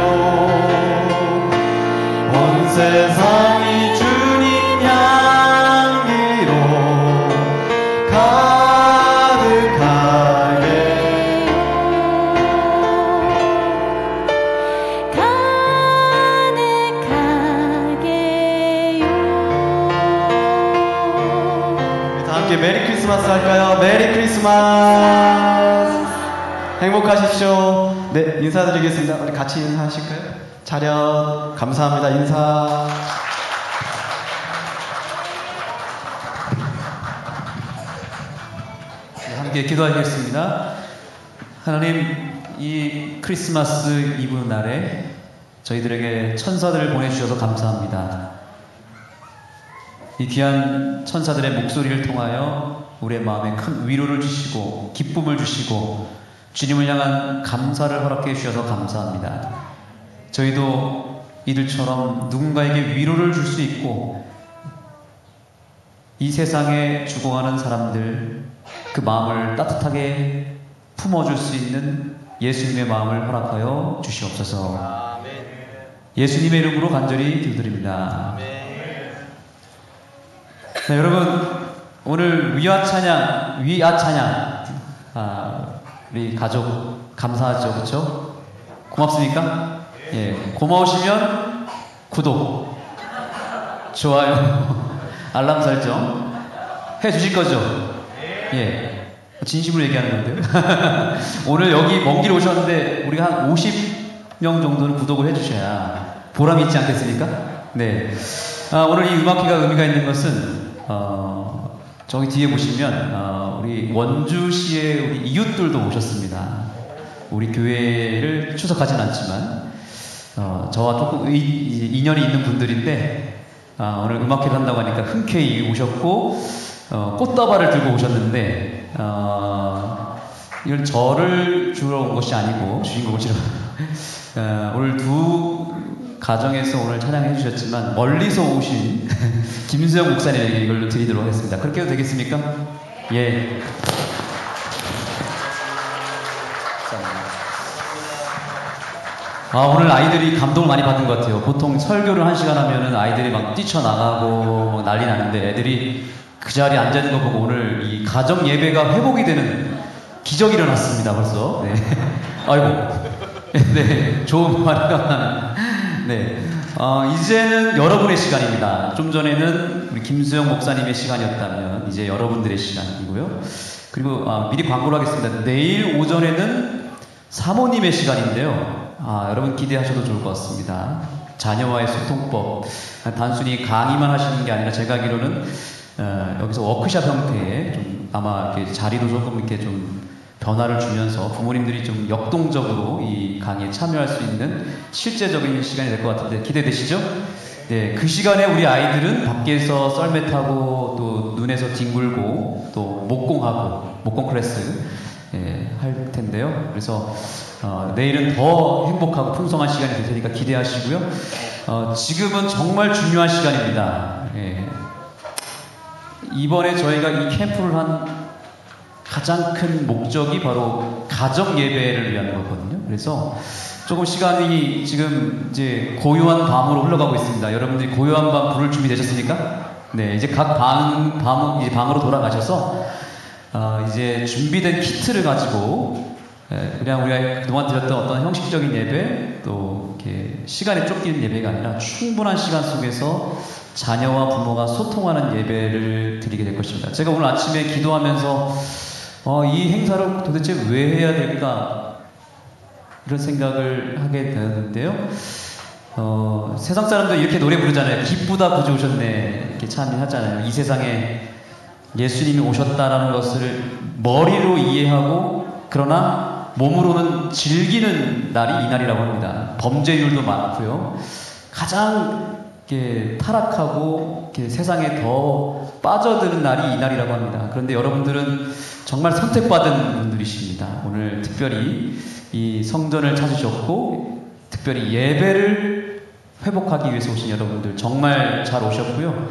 온 세상이 주님 향기로 가득하게. 다 함께 메리 크리스마스 할까요? 메리 크리스마스. 행복하십시오. 네, 인사드리겠습니다. 우리 같이 인사하실까요? 차렷. 감사합니다. 인사. 네, 함께 기도하겠습니다. 하나님, 이 크리스마스 이브 날에 저희들에게 천사들을 보내주셔서 감사합니다. 이 귀한 천사들의 목소리를 통하여 우리의 마음에 큰 위로를 주시고 기쁨을 주시고 주님을 향한 감사를 허락해 주셔서 감사합니다. 저희도 이들처럼 누군가에게 위로를 줄 수 있고 이 세상에 죽어가는 사람들 그 마음을 따뜻하게 품어줄 수 있는 예수님의 마음을 허락하여 주시옵소서. 예수님의 이름으로 간절히 기도드립니다. 네, 여러분, 오늘 위아 찬양, 우리 가족 감사하죠, 그렇죠? 고맙습니까? 예, 고마우시면 구독, 좋아요, 알람 설정 해주실 거죠? 예, 진심으로 얘기하는 건데요. 오늘 여기 먼 길 오셨는데 우리가 한 50명 정도는 구독을 해주셔야 보람이 있지 않겠습니까? 네. 오늘 이 음악회가 의미가 있는 것은 저기 뒤에 보시면 우리 원주시의 우리 이웃들도 오셨습니다. 우리 교회를 추석하진 않지만 저와 조금 인연이 있는 분들인데 오늘 음악회를 한다고 하니까 흔쾌히 오셨고 꽃다발을 들고 오셨는데 이건 저를 주러 온 것이 아니고 주인공을 주러 오늘 두 가정에서 오늘 찬양해 주셨지만 멀리서 오신 김수영 목사님에게 이걸 드리도록 하겠습니다. 그렇게 해도 되겠습니까? 예. 오늘 아이들이 감동을 많이 받은 것 같아요. 보통 설교를 1시간 하면은 아이들이 막 뛰쳐나가고 막 난리 나는데 애들이 그 자리에 앉아있는 거 보고 오늘 이 가정 예배가 회복이 되는 기적이 일어났습니다. 벌써. 네. 아이고. 네. 좋은 말이가. 네. 이제는 여러분의 시간입니다. 좀 전에는 우리 김수영 목사님의 시간이었다면 이제 여러분들의 시간이고요. 그리고 미리 광고를 하겠습니다. 내일 오전에는 사모님의 시간인데요. 여러분 기대하셔도 좋을 것 같습니다. 자녀와의 소통법. 단순히 강의만 하시는 게 아니라 제가 알기로는 여기서 워크샵 형태의 좀 아마 이렇게 자리도 조금 이렇게 좀 변화를 주면서 부모님들이 좀 역동적으로 이 강의에 참여할 수 있는 실제적인 시간이 될 것 같은데 기대되시죠? 네, 그 시간에 우리 아이들은 밖에서 썰매 타고 또 눈에서 뒹굴고 또 목공 클래스 할 텐데요. 그래서 내일은 더 행복하고 풍성한 시간이 될 테니까 기대하시고요. 지금은 정말 중요한 시간입니다. 이번에 저희가 이 캠프를 한 가장 큰 목적이 바로 가정 예배를 위한 거거든요. 그래서 조금 시간이 지금 이제 고요한 밤으로 흘러가고 있습니다. 여러분들이 고요한 밤 부를 준비 되셨습니까? 네, 이제 각 방으로 돌아가셔서 이제 준비된 키트를 가지고 그냥 우리가 그동안 드렸던 어떤 형식적인 예배 또 이렇게 시간에 쫓기는 예배가 아니라 충분한 시간 속에서 자녀와 부모가 소통하는 예배를 드리게 될 것입니다. 제가 오늘 아침에 기도하면서 이 행사를 도대체 왜 해야 될까 이런 생각을 하게 되었는데요. 세상 사람들 이렇게 노래 부르잖아요. 기쁘다 구주 오셨네 이렇게 찬양하잖아요. 이 세상에 예수님이 오셨다라는 것을 머리로 이해하고 그러나 몸으로는 즐기는 날이 이날이라고 합니다. 범죄율도 많고요. 가장 이렇게 타락하고 이렇게 세상에 더 빠져드는 날이 이날이라고 합니다. 그런데 여러분들은 정말 선택받은 분들이십니다. 오늘 특별히 이 성전을 찾으셨고 특별히 예배를 회복하기 위해서 오신 여러분들 정말 잘 오셨고요.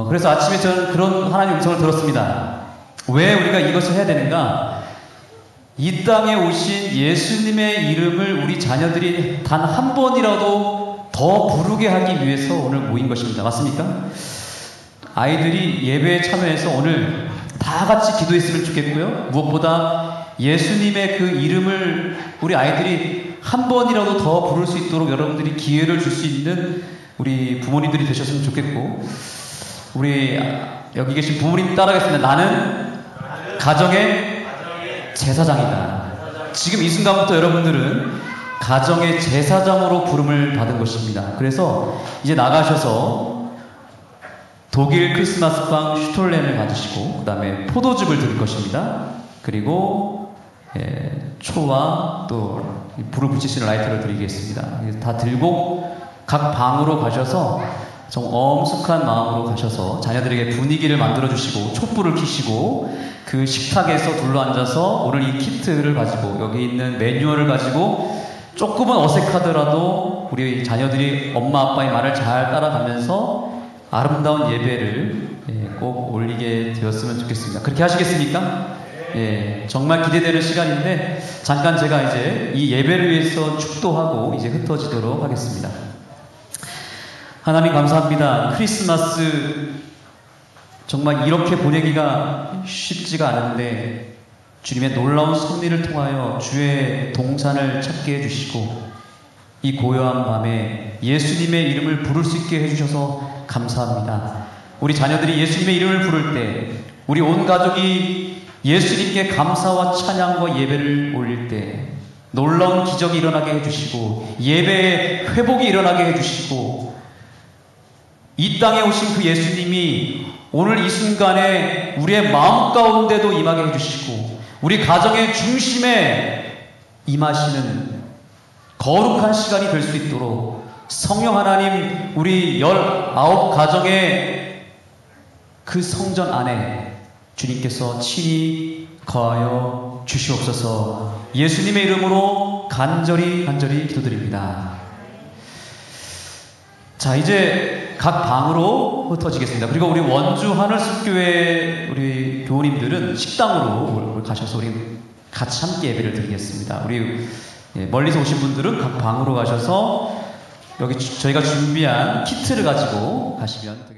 그래서 아침에 저는 그런 하나님의 음성을 들었습니다. 왜 우리가 이것을 해야 되는가? 이 땅에 오신 예수님의 이름을 우리 자녀들이 단 한 번이라도 더 부르게 하기 위해서 오늘 모인 것입니다. 맞습니까? 아이들이 예배에 참여해서 오늘 다 같이 기도했으면 좋겠고요. 무엇보다 예수님의 그 이름을 우리 아이들이 한 번이라도 더 부를 수 있도록 여러분들이 기회를 줄 수 있는 우리 부모님들이 되셨으면 좋겠고, 우리 여기 계신 부모님 따라하겠습니다. 나는 가정의 제사장이다. 지금 이 순간부터 여러분들은 가정의 제사장으로 부름을 받은 것입니다. 그래서 이제 나가셔서 독일 크리스마스빵 슈톨렌을 받으시고 그 다음에 포도즙을 드릴 것입니다. 그리고 초와 또 불을 붙이시는 라이터를 드리겠습니다. 다 들고 각 방으로 가셔서 좀 엄숙한 마음으로 가셔서 자녀들에게 분위기를 만들어 주시고 촛불을 켜시고 그 식탁에서 둘러앉아서 오늘 이 키트를 가지고 여기 있는 매뉴얼을 가지고 조금은 어색하더라도 우리 자녀들이 엄마 아빠의 말을 잘 따라가면서 아름다운 예배를 꼭 올리게 되었으면 좋겠습니다. 그렇게 하시겠습니까? 정말 기대되는 시간인데 잠깐 제가 이제 이 예배를 위해서 축도하고 이제 흩어지도록 하겠습니다. 하나님 감사합니다. 크리스마스 정말 이렇게 보내기가 쉽지가 않은데 주님의 놀라운 섭리를 통하여 주의 동산을 찾게 해주시고 이 고요한 밤에 예수님의 이름을 부를 수 있게 해주셔서 감사합니다. 우리 자녀들이 예수님의 이름을 부를 때 우리 온 가족이 예수님께 감사와 찬양과 예배를 올릴 때 놀라운 기적이 일어나게 해주시고 예배의 회복이 일어나게 해주시고 이 땅에 오신 그 예수님이 오늘 이 순간에 우리의 마음 가운데도 임하게 해주시고 우리 가정의 중심에 임하시는 거룩한 시간이 될 수 있도록 성령 하나님 우리 19 가정의 그 성전 안에 주님께서 친히 거하여 주시옵소서. 예수님의 이름으로 간절히 기도드립니다. 자, 이제 각 방으로 흩어지겠습니다. 그리고 우리 원주 하늘숲교회 우리 교우님들은 식당으로 가셔서 우리 같이 함께 예배를 드리겠습니다. 우리 멀리서 오신 분들은 각 방으로 가셔서 여기 저희가 준비한 키트를 가지고 가시면 되겠습니다.